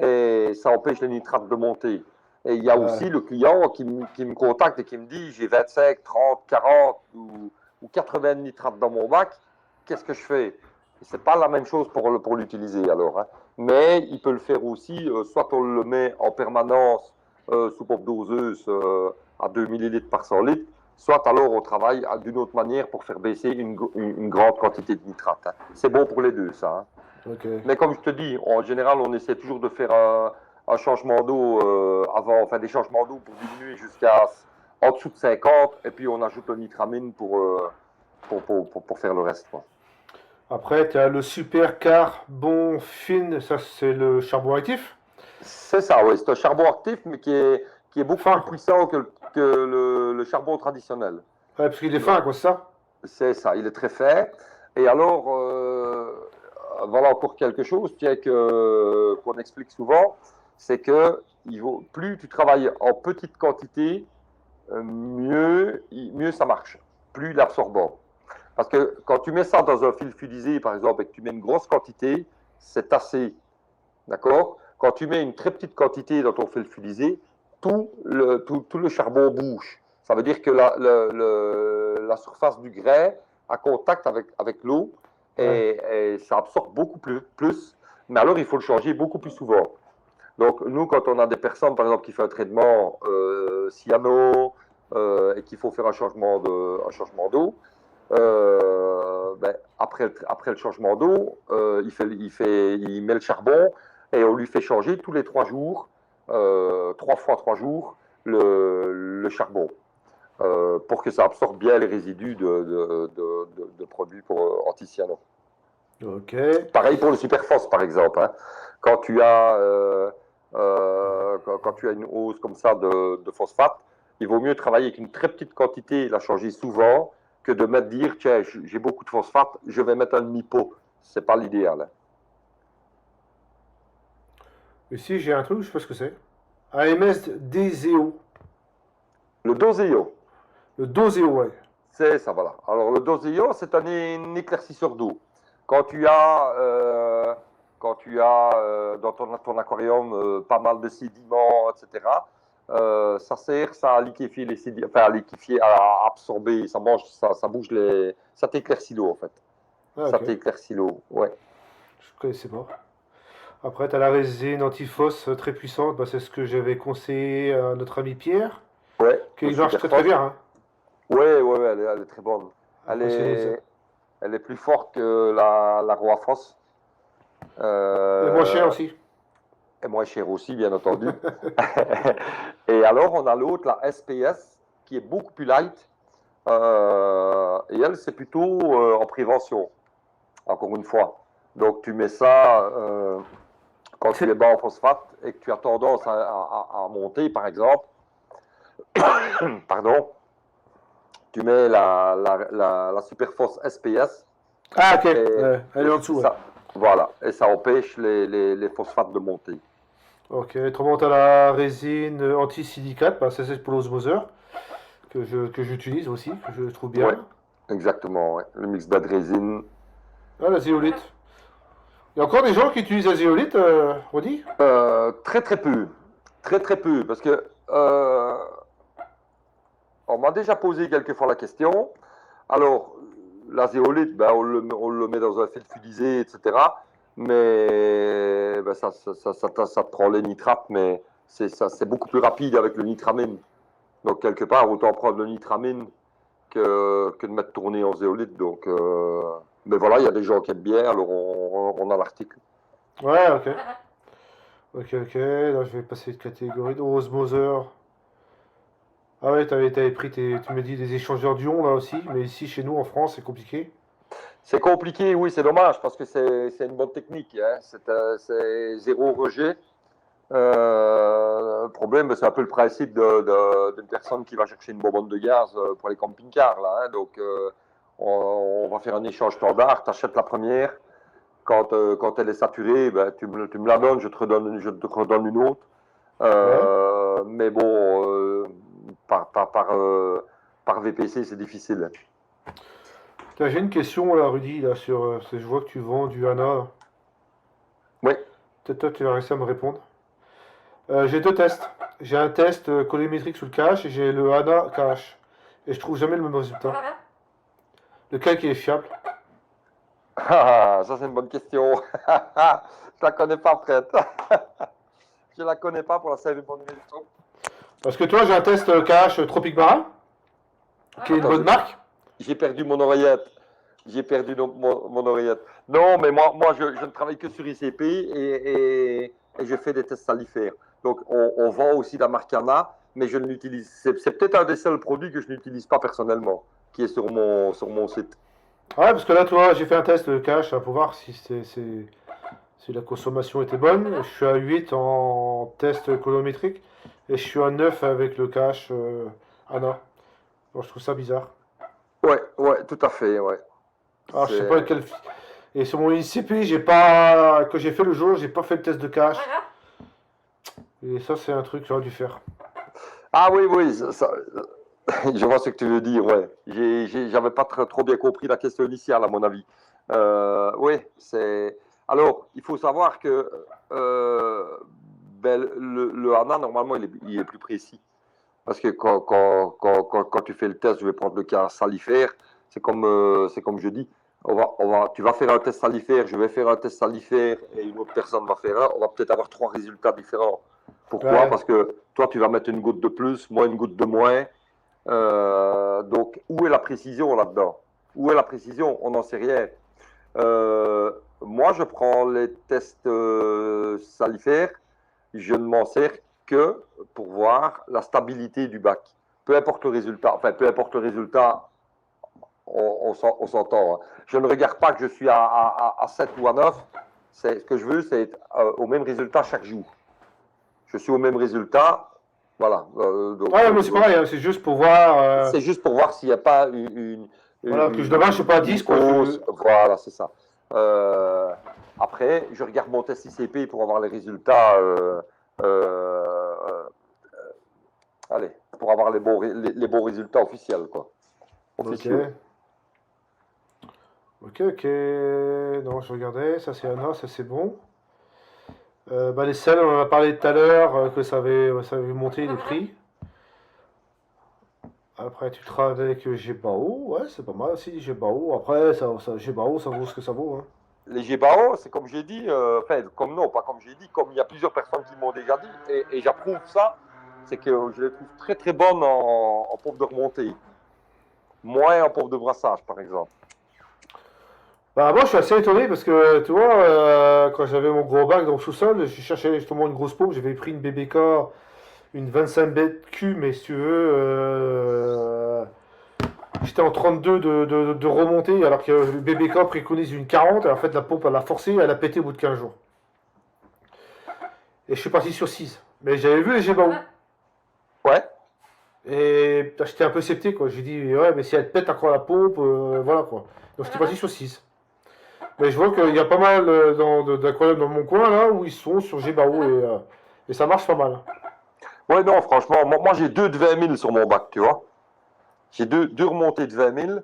et ça empêche les nitrates de monter. Et il y a aussi le client qui me contacte et qui me dit j'ai 25, 30, 40 ou 80 nitrates dans mon bac, qu'est-ce que je fais? C'est pas la même chose pour l'utiliser alors. Hein. Mais il peut le faire aussi, soit on le met en permanence sous pompe doseuse à 2 millilitres par 100 litres, soit alors on travaille d'une autre manière pour faire baisser une grande quantité de nitrate. Hein. C'est bon pour les deux, ça. Hein. Okay. Mais comme je te dis, en général, on essaie toujours de faire un changement d'eau avant, enfin des changements d'eau pour diminuer jusqu'à en dessous de 50, et puis on ajoute le nitramine pour faire le reste. Quoi. Après, tu as le super carbon fine, ça c'est le charbon actif. C'est ça, oui. C'est un charbon actif, mais qui est beaucoup plus puissant que le charbon traditionnel. Ouais, parce qu'il est fin, quoi, c'est ça? C'est ça, il est très fin. Et alors, voilà encore quelque chose qu'on explique souvent, c'est que plus tu travailles en petite quantité, mieux ça marche, plus il est absorbant. Parce que quand tu mets ça dans un fil fusé, par exemple, et que tu mets une grosse quantité, c'est assez. D'accord? Quand tu mets une très petite quantité dans ton fil fusé, tout le charbon bouge. Ça veut dire que la surface du grès a contact avec l'eau et ça absorbe beaucoup plus. Mais alors, il faut le changer beaucoup plus souvent. Donc, nous, quand on a des personnes, par exemple, qui font un traitement cyano et qu'il faut faire un changement d'eau, après le changement d'eau, il met le charbon et on lui fait changer tous les 3 jours, 3 fois 3 jours, le charbon. Pour que ça absorbe bien les résidus de produits pour anticyano. Okay. Pareil pour le superphos, par exemple. Hein. Quand tu as une hausse comme ça de phosphate, il vaut mieux travailler avec une très petite quantité et la changer souvent que de dire tiens, j'ai beaucoup de phosphate, je vais mettre un demi-pot. C'est pas l'idéal. Hein. Ici, j'ai un truc, je sais pas ce que c'est. AMS Doseo. Le Doseo. Le Doseo, ouais. C'est ça, voilà. Alors, le Doseo, c'est un éclaircisseur d'eau. Quand tu as dans ton aquarium pas mal de sédiments, etc., ça sert ça à liquéfier les sédiments, enfin à liquéfier, à absorber, ça bouge ça t'éclaircit l'eau en fait. Ah, okay. Ça t'éclaircit l'eau, ouais. Je connaissais pas. Après, tu as la résine antiphos très puissante, bah, c'est ce que j'avais conseillé à notre ami Pierre, Ouais. qui marche très bien. Hein. Ouais, elle est très bonne. Elle est plus forte que la Roifos. Et moins cher aussi. Et moins cher aussi, bien entendu. Et alors, on a l'autre, la SPS, qui est beaucoup plus light. Et elle, c'est plutôt en prévention, encore une fois. Donc, tu mets ça quand tu es bas en phosphate et que tu as tendance à monter, par exemple. Pardon. Tu mets la Superphos SPS. Ah, ok. Elle est en dessous. Ça, voilà. Et ça empêche les phosphates de monter. Ok. Autrement, tu as la résine anti-silicate. Bah, c'est pour l'osmoseur que j'utilise aussi, que je trouve bien. Ouais, exactement. Ouais. Le mix bas de résine. Ah, la zéolite. Il y a encore des gens qui utilisent la zéolite, Rodi? Très très peu. Très très peu. Parce que on m'a déjà posé quelques fois la question. Alors, la zéolite, ben, on le met dans un fil fusé, etc. Mais ben, ça te prend les nitrates, mais c'est beaucoup plus rapide avec le nitramine. Donc, quelque part, autant prendre le nitramine que de mettre tourner en zéolite. Donc, mais voilà, il y a des gens qui aiment bien, alors on a l'article. Ouais, ok. Ok. Là, je vais passer de catégorie d'osmoseur. Ah ouais, t'avais pris, tu me dis, des échangeurs d'ions là aussi, mais ici, chez nous, en France, c'est compliqué. C'est compliqué, oui, c'est dommage, parce que c'est une bonne technique. Hein. C'est zéro rejet. Le problème, c'est un peu le principe d'une personne qui va chercher une bonbonne de gaz pour les camping-cars. Là, hein. Donc, on va faire un échange standard. Tu achètes la première. Quand elle est saturée, ben, tu me la donnes, je te redonne une autre. Ouais. Mais bon, par VPC, c'est difficile. Tiens, j'ai une question là, Rudy, là, parce que je vois que tu vends du HANA. Oui. Peut-être toi, tu vas réussir à me répondre. J'ai deux tests. J'ai un test colorimétrique sous le cache et j'ai le HANA cache. Et je trouve jamais le même résultat. Lequel qui est fiable? Ah, ça c'est une bonne question. Je la connais pas, Fred. Je la connais pas pour la simple et bonne raison. Parce que toi, j'ai un test cache Tropic Marin, qui est une Attends, bonne marque. j'ai perdu mon oreillette. J'ai perdu mon oreillette. Non, mais moi je ne travaille que sur ICP et je fais des tests salifères. Donc, on vend aussi la marque Anna, mais je ne l'utilise. C'est peut-être un des seuls produits que je n'utilise pas personnellement, qui est sur mon site. Ouais, parce que là, toi, j'ai fait un test cache pour voir si la consommation était bonne. Je suis à 8 en test colorimétrique et je suis à 9 avec le cache ANA. Donc, je trouve ça bizarre. Ouais, ouais, tout à fait, ouais. Alors, je sais pas C'est... lequel. Et sur mon ICP, j'ai pas. Que j'ai fait le jour, j'ai pas fait le test de cache. Et ça, c'est un truc que j'aurais dû faire. Ah oui, oui, je vois ce que tu veux dire, ouais. J'avais pas trop bien compris la question initiale, à mon avis. Oui, c'est. Alors, il faut savoir que ben, le HANA, normalement, il est plus précis. Parce que quand tu fais le test, je vais prendre le cas salifère, c'est comme je dis. Tu vas faire un test salifère, je vais faire un test salifère et une autre personne va faire un. On va peut-être avoir trois résultats différents. Pourquoi? Ouais. Parce que toi, tu vas mettre une goutte de plus, moi une goutte de moins. Donc, où est la précision là-dedans? Où est la précision? On n'en sait rien. Moi, je prends les tests salifères, je ne m'en sers que pour voir la stabilité du bac. Peu importe le résultat, enfin, peu importe le résultat, on s'entend. Hein. Je ne regarde pas que je suis à 7 ou à 9. Ce que je veux, c'est être au même résultat chaque jour. Je suis au même résultat. Voilà. Ouais, moi, c'est pareil, hein, c'est juste pour voir. C'est juste pour voir s'il n'y a pas Voilà, que je demain, je suis pas à 10, une quoi. hausse. Voilà, c'est ça. Euh, Après, je regarde mon test ICP pour avoir les résultats. Euh, Allez, pour avoir les bons résultats officiels, quoi. Ok. Officieux. Ok, ok. Non, je regardais. Ça, c'est Anna, ça, c'est bon. Bah, les selles, on en a parlé tout à l'heure, que ça avait monté les prix. Après, tu travailles avec Gebao. Ouais, c'est pas mal aussi, Gebao. Après, Gebao, ça vaut ce que ça vaut. Hein. Les GBAO, c'est comme j'ai dit, enfin, comme non, pas comme j'ai dit, comme il y a plusieurs personnes qui m'ont déjà dit, et j'approuve ça, c'est que je les trouve très très bonnes en pompe de remontée. Moins en pompe de brassage, par exemple. Bah, moi, je suis assez étonné parce que, tu vois, quand j'avais mon gros bac dans le sous-sol, je cherchais justement une grosse pompe. J'avais pris une BBK, une 25 BQ, mais si tu veux, j'étais en 32 de remontée, alors que le BBK préconise une 40. Et en fait, la pompe, elle a forcé, elle a pété au bout de 15 jours. Et je suis parti sur 6. Mais j'avais vu les Gebao. Ouais. Et j'étais un peu sceptique, quoi. J'ai dit, ouais, mais si elle pète encore la pompe, voilà, quoi. Donc j'étais parti sur 6. Mais je vois qu'il y a pas mal d'aquariums dans mon coin, là, où ils sont sur Gebao, et ça marche pas mal. Ouais, non, franchement, moi j'ai deux de 20 000 sur mon bac, tu vois. J'ai deux remontées de 20 000.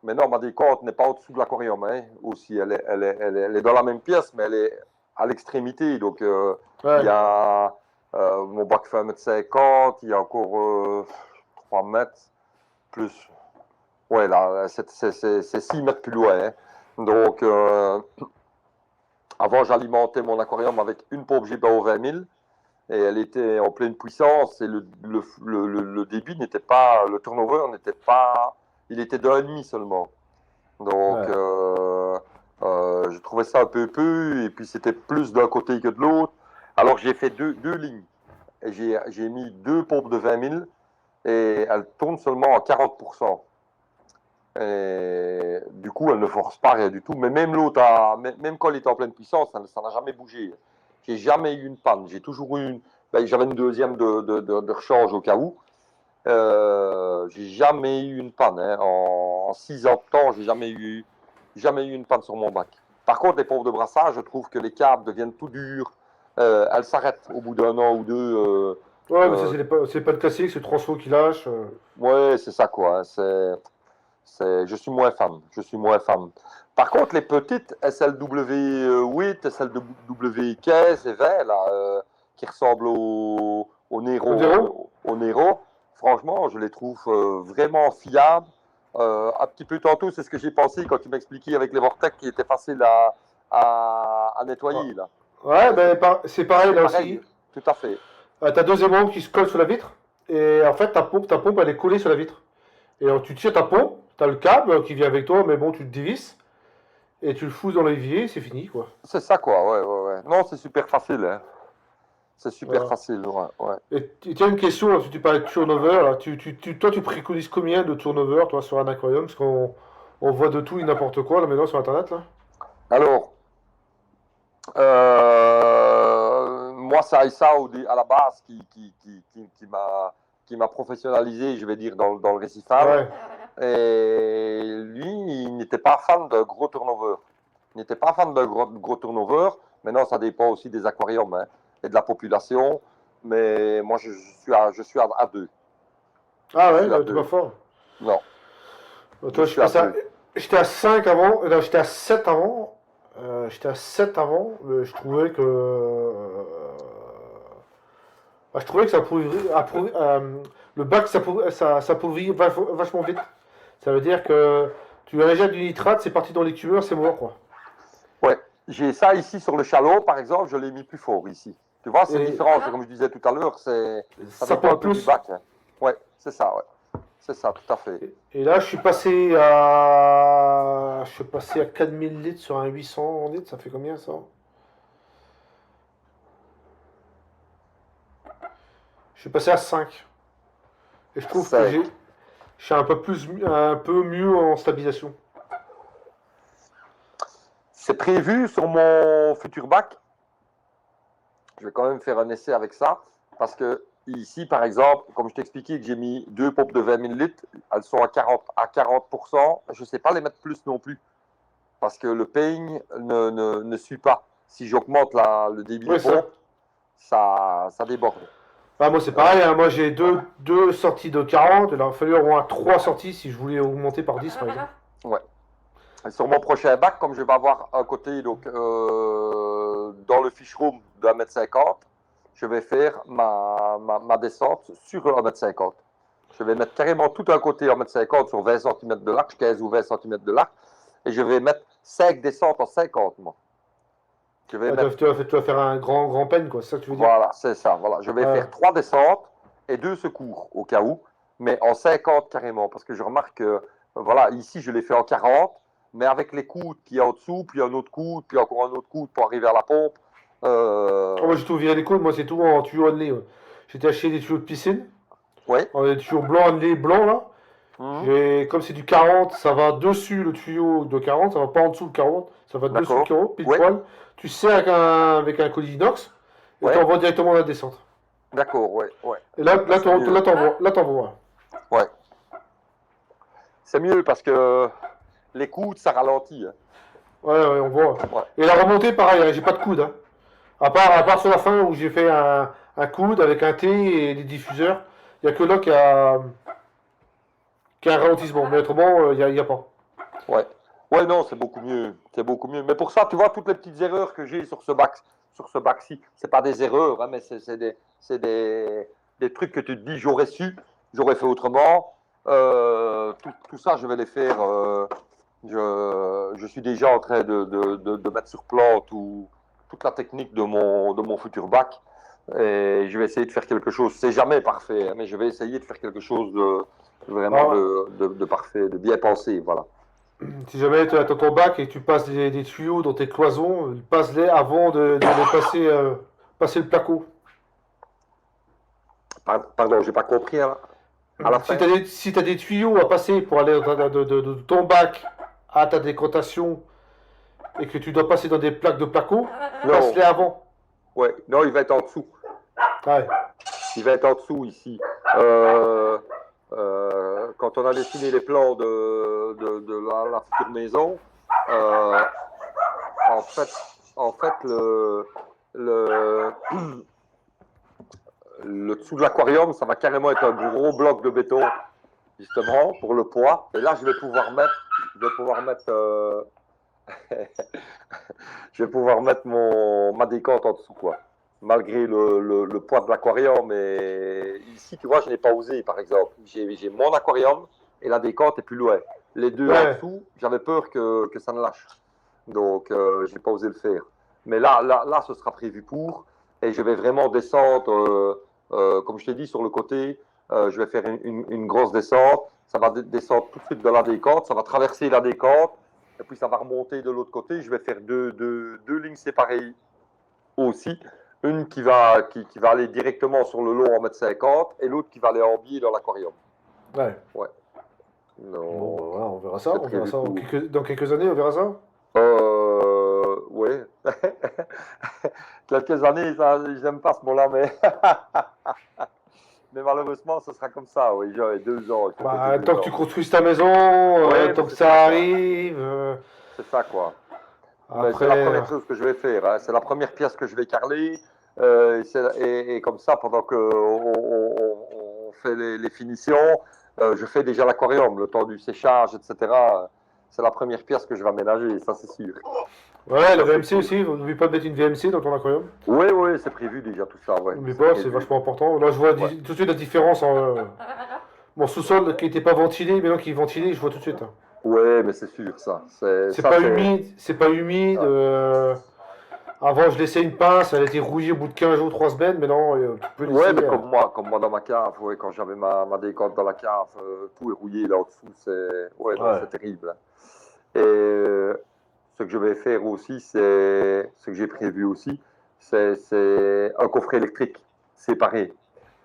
Mais non, ma décompte n'est pas au-dessous de l'aquarium, hein, aussi. Elle est dans la même pièce, mais elle est à l'extrémité. Donc, il y Ouais. a mon bac fait 1,50 m, il y a encore 3 mètres, plus. Ouais, là, c'est 6 mètres plus loin. Hein. Donc, avant, j'alimentais mon aquarium avec une pompe GBO 20 000 et elle était en pleine puissance et le débit n'était pas, le turnover n'était pas, il était d'1,5 seulement. Donc, Ouais. je trouvais ça un peu, et puis c'était plus d'un côté que de l'autre. Alors, j'ai fait deux lignes. Et j'ai mis deux pompes de 20 000 et elles tournent seulement à 40%. Et du coup, elle ne force pas rien du tout. Mais même l'autre, même quand elle était en pleine puissance, ça n'a jamais bougé. J'ai jamais eu une panne. J'ai toujours eu une. Ben, j'avais une deuxième de rechange au cas où. J'ai jamais eu une panne. Hein. En 6 ans de temps, j'ai jamais eu une panne sur mon bac. Par contre, les pompes de brassage, je trouve que les câbles deviennent tout durs. Elles s'arrêtent au bout d'un an ou deux. Ouais, mais ça, c'est pas le classique, c'est le transfo qui lâche. Ouais, c'est ça quoi. Hein. Je suis moins fan. Je suis moins fan. Par contre, les petites SLW8, SLW15 et 20, là, qui ressemblent au Nero, au Nero, franchement, je les trouve vraiment fiables. Un petit peu tantôt, c'est ce que j'ai pensé quand tu m'expliquais avec les vortex qui étaient faciles à nettoyer. Là. Ouais, ben, c'est pareil là pareil, aussi. Tout à fait. T'as deux aimants qui se collent sur la vitre. Et en fait, ta pompe, elle est collée sur la vitre. Et alors, tu tires ta pompe, t'as le câble qui vient avec toi, mais bon, tu le dévisses. Et tu le fous dans l'évier, c'est fini, quoi. C'est ça, quoi. Ouais. Non, c'est super facile. Hein. C'est super facile, ouais. Et tu as une question, là, si tu parlais de turnover, là, toi, tu préconises combien de turnover, toi, sur un aquarium? Parce qu'on voit de tout et n'importe quoi, là, maintenant, sur Internet, là. Alors, moi, c'est Aïssa à la base qui m'a professionnalisé, je vais dire, dans le récifal. Ouais. Et lui, il n'était pas fan de gros turnover. Il n'était pas fan de gros turnover. Maintenant, ça dépend aussi des aquariums hein, et de la population. Mais moi, je suis à 2. Ah ouais, t'es pas fort. Non. Toi, j'étais à 5 avant, non, j'étais à 7 avant. J'étais à 7 avant, mais je trouvais que. Je trouvais que le bac s'appauvrit vachement vite. Ça veut dire que tu injectes du nitrate, c'est parti dans l'écumeur, c'est mort, quoi. Ouais, j'ai ça ici sur le chalot, par exemple, je l'ai mis plus fort ici. Tu vois, c'est différent, comme je disais tout à l'heure, ça dépend un peu du bac. Hein. Ouais, c'est ça, ouais. C'est ça, tout à fait. Et là, je suis passé à 4000 litres sur un 800 litres, ça fait combien ça? Je suis passé à 5. Et je trouve que je suis un peu mieux en stabilisation. C'est prévu sur mon futur bac. Je vais quand même faire un essai avec ça. Parce que ici, par exemple, comme je t'expliquais que j'ai mis 2 pompes de 20 000 litres, elles sont à 40%. Je ne sais pas les mettre plus non plus. Parce que le peigne ne suit pas. Si j'augmente le débit de pompe, ça déborde. Ah, moi, c'est pareil. Hein. Moi, j'ai deux sorties de 40. Il aurait fallu au moins 3 sorties si je voulais augmenter par 10, par exemple. Ouais. Et sur mon prochain bac, comme je vais avoir un côté donc, dans le fish room de 1,50 m, je vais faire ma descente sur 1,50 m. Je vais mettre carrément tout un côté 1,50 m sur 20 cm de large, 15 ou 20 cm de large. Et je vais mettre 5 descentes en 50, moi. Tu vas faire un grand peigne, quoi. C'est ça que tu veux dire? Voilà, c'est ça. Voilà. Je vais faire 3 descentes et 2 secours, au cas où. Mais en 50 carrément. Parce que je remarque que, voilà, ici, je l'ai fait en 40. Mais avec les coudes qui est en dessous, puis un autre coude, puis encore un autre coude pour arriver à la pompe. Moi, j'ai tout viré les coudes. Moi, c'est tout en tuyau annelé. Ouais. J'étais acheté des tuyaux de piscine. Ouais. Des tuyaux blancs annelés, blancs, là. Comme c'est du 40, ça va dessus le tuyau de 40, ça va pas en dessous le 40, ça va dessus le 40, pile poil. Tu serres avec un colis inox et tu envoies directement la descente. D'accord, ouais. Et là t'envoies. Ouais. C'est mieux parce que les coudes, ça ralentit. Hein. Ouais, on voit. Ouais. Et la remontée, pareil, hein, j'ai pas de coude. Hein. À part sur la fin où j'ai fait un coude avec un T et des diffuseurs, il n'y a que là qui a un ralentissement, mais autrement, il n'y a pas. Ouais, non, c'est beaucoup mieux. C'est beaucoup mieux. Mais pour ça, tu vois, toutes les petites erreurs que j'ai sur ce bac-ci, c'est pas des erreurs, hein, mais c'est des trucs que tu te dis, j'aurais su, j'aurais fait autrement. Tout ça, je vais les faire. Je suis déjà en train de mettre sur plan toute la technique de mon futur bac. Et je vais essayer de faire quelque chose. C'est jamais parfait, hein, mais je vais essayer de faire quelque chose de parfait, de bien pensé, voilà. Si jamais tu as ton bac et que tu passes des tuyaux dans tes cloisons, passe-les avant de les passer le placo. Pardon, j'ai pas compris à la fin. Si tu as des tuyaux à passer pour aller de ton bac à ta décantation et que tu dois passer dans des plaques de placo, passe-les avant. Ouais, non, il va être en dessous. Ouais. Il va être en dessous ici. Quand on a dessiné les plans de la future maison, en fait le dessous de l'aquarium, ça va carrément être un gros bloc de béton justement, pour le poids. Et là, je vais pouvoir mettre ma décote en dessous, quoi. Malgré le poids de l'aquarium. Et ici, tu vois, je n'ai pas osé, par exemple. J'ai mon aquarium et la décote est plus loin. Les deux en Ouais, dessous, j'avais peur que ça ne lâche. Donc, je n'ai pas osé le faire. Mais là, ce sera prévu pour. Et je vais vraiment descendre, comme je t'ai dit, sur le côté. Je vais faire une grosse descente. Ça va descendre tout de suite de la décote. Ça va traverser la décote. Et puis, ça va remonter de l'autre côté. Je vais faire deux lignes séparées aussi. Une qui va aller directement sur le long en 1,50 m et l'autre qui va aller en biais dans l'aquarium. ouais. Ouais. Bon, bah Non, voilà, on verra ça. c'est On verra prévu ça pour. dans quelques années, on verra ça. Ouais. Quelques années, j'aime pas ce mot-là, mais mais malheureusement, ce sera comme ça. Oui, j'aurai 2 ans. Il faut compter Bah, tant 2 que ans. tu construises ta maison, Ouais, mais tant que c'est ça ça, quoi. arrive. C'est ça, quoi. Mais c'est la Après, première chose que je vais faire. Hein. C'est la première pièce que je vais carreler. Et comme ça, pendant qu'on fait les finitions, je fais déjà l'aquarium, le temps du séchage, etc. C'est la première pièce que je vais aménager, ça c'est sûr. ouais, la Ça c'est VMC sûr. aussi. N'oublie pas de mettre une VMC dans ton aquarium. Oui, oui, c'est prévu déjà tout ça, ouais. N'oublie C'est pas, c'est prévu. vachement important. Là, je vois Ouais. tout de suite la différence en mon sous-sol qui n'était pas ventilé, maintenant qu'il est ventilé, je vois tout de suite, hein. Ouais, mais c'est sûr, ça. C'est pas humide, c'est pas humide. Ouais. Avant, je laissais une pince, elle était rouillée au bout de 15 jours, 3 semaines, mais non, tu peux Ouais, laisser. mais comme moi dans ma cave, ouais, quand j'avais ma décote dans la cave, tout est rouillé là au-dessous, ouais, non, Ouais. c'est terrible. Hein. Et ce que je vais faire aussi, ce que j'ai prévu aussi, c'est un coffret électrique séparé.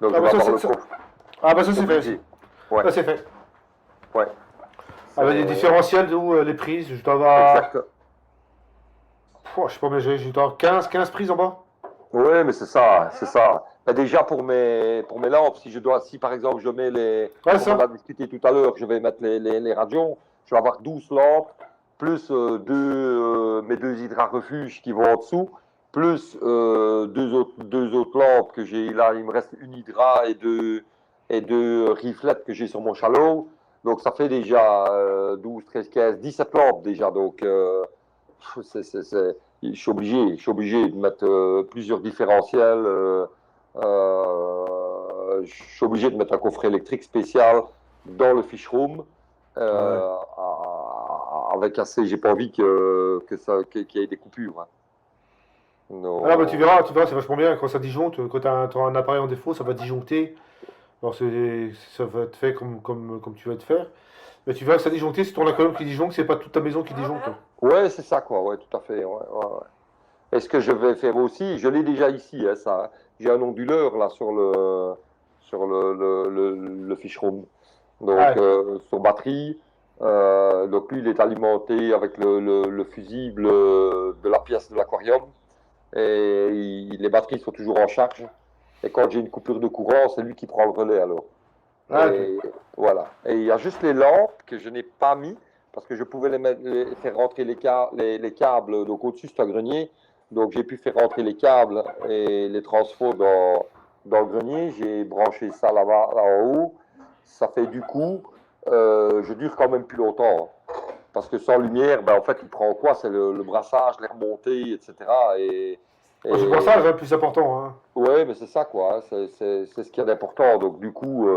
Donc Ah je bah vais ça, avoir c'est le ça. coffre Ah bah ça, c'est fait aussi. obligé. Ouais, Ça, c'est fait. ouais. Avec des C'est différentiels d'où les prises, je dois avoir. exact. Je sais pas, mais je dois avoir 15 prises en bas. Oui, mais c'est ça, c'est ça. Ben déjà pour mes lampes, si par exemple je mets Ouais, comme on a ça. discuté tout à l'heure, je vais mettre les radions, je vais avoir 12 lampes, plus mes deux hydra-refuges qui vont en dessous, plus deux autres lampes que j'ai là, il me reste une hydra et deux riflettes que j'ai sur mon chalot. Donc ça fait déjà 12, 13, 15, 17 lampes déjà. Donc je suis obligé de mettre plusieurs différentiels. Je suis obligé de mettre un coffret électrique spécial dans le fish room. Ouais. Avec assez, j'ai pas envie qu'il y ait des coupures. Hein. Ah bah Non. tu verras, c'est vachement bien quand ça disjoncte, quand t'as un appareil en défaut, ça va disjoncter. Alors ça va être fait comme tu vas te faire. Mais tu verras que ça disjoncter, c'est ton aquarium qui disjoncte, c'est pas toute ta maison qui disjoncte. Ouais, c'est ça, quoi. Ouais, tout à fait. Ouais, ouais, ouais. Et ce que je vais faire aussi, je l'ai déjà ici, hein, ça. J'ai un onduleur là sur le fish room. Donc, Ouais. sur batterie. Donc, lui, il est alimenté avec le fusible de la pièce de l'aquarium. Et les batteries sont toujours en charge. Et quand j'ai une coupure de courant, c'est lui qui prend le relais alors. Ah, ok. Et voilà. Et il y a juste les lampes que je n'ai pas mis parce que je pouvais faire rentrer les câbles. Donc au-dessus, c'est un grenier. Donc j'ai pu faire rentrer les câbles et les transfos dans le grenier. J'ai branché ça là-bas, là en haut. Ça fait du coup, je dure quand même plus longtemps. Hein. Parce que sans lumière, ben, en fait, il prend quoi? C'est le brassage, les remontées, etc. Moi, c'est pour ça Et le plus important, hein. ouais, mais c'est ça, quoi. Hein. C'est ce qu'il y a d'important. Donc, du coup,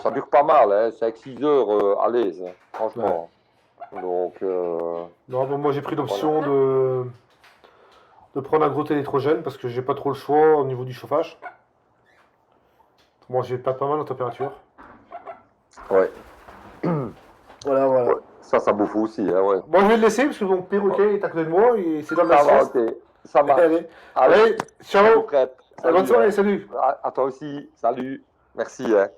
ça dure pas mal. Hein. C'est avec 6 heures à l'aise, hein, Ouais. franchement. Donc, Non, bon, moi j'ai pris voilà. l'option de prendre un gros électrogène parce que j'ai pas trop le choix au niveau du chauffage. Moi j'ai pas pas mal en température. Ouais. Voilà, voilà. Ouais. Ça bouffe aussi. Hein, ouais. Bon, je vais le laisser parce que mon perroquet est à côté de moi et c'est dans la Ça va, sieste. ok. Ça marche. Allez, Allez, allez, je vous ciao. prête. Bonne Salut. soirée, Hein. salut. À toi aussi. Salut. Merci. Hein.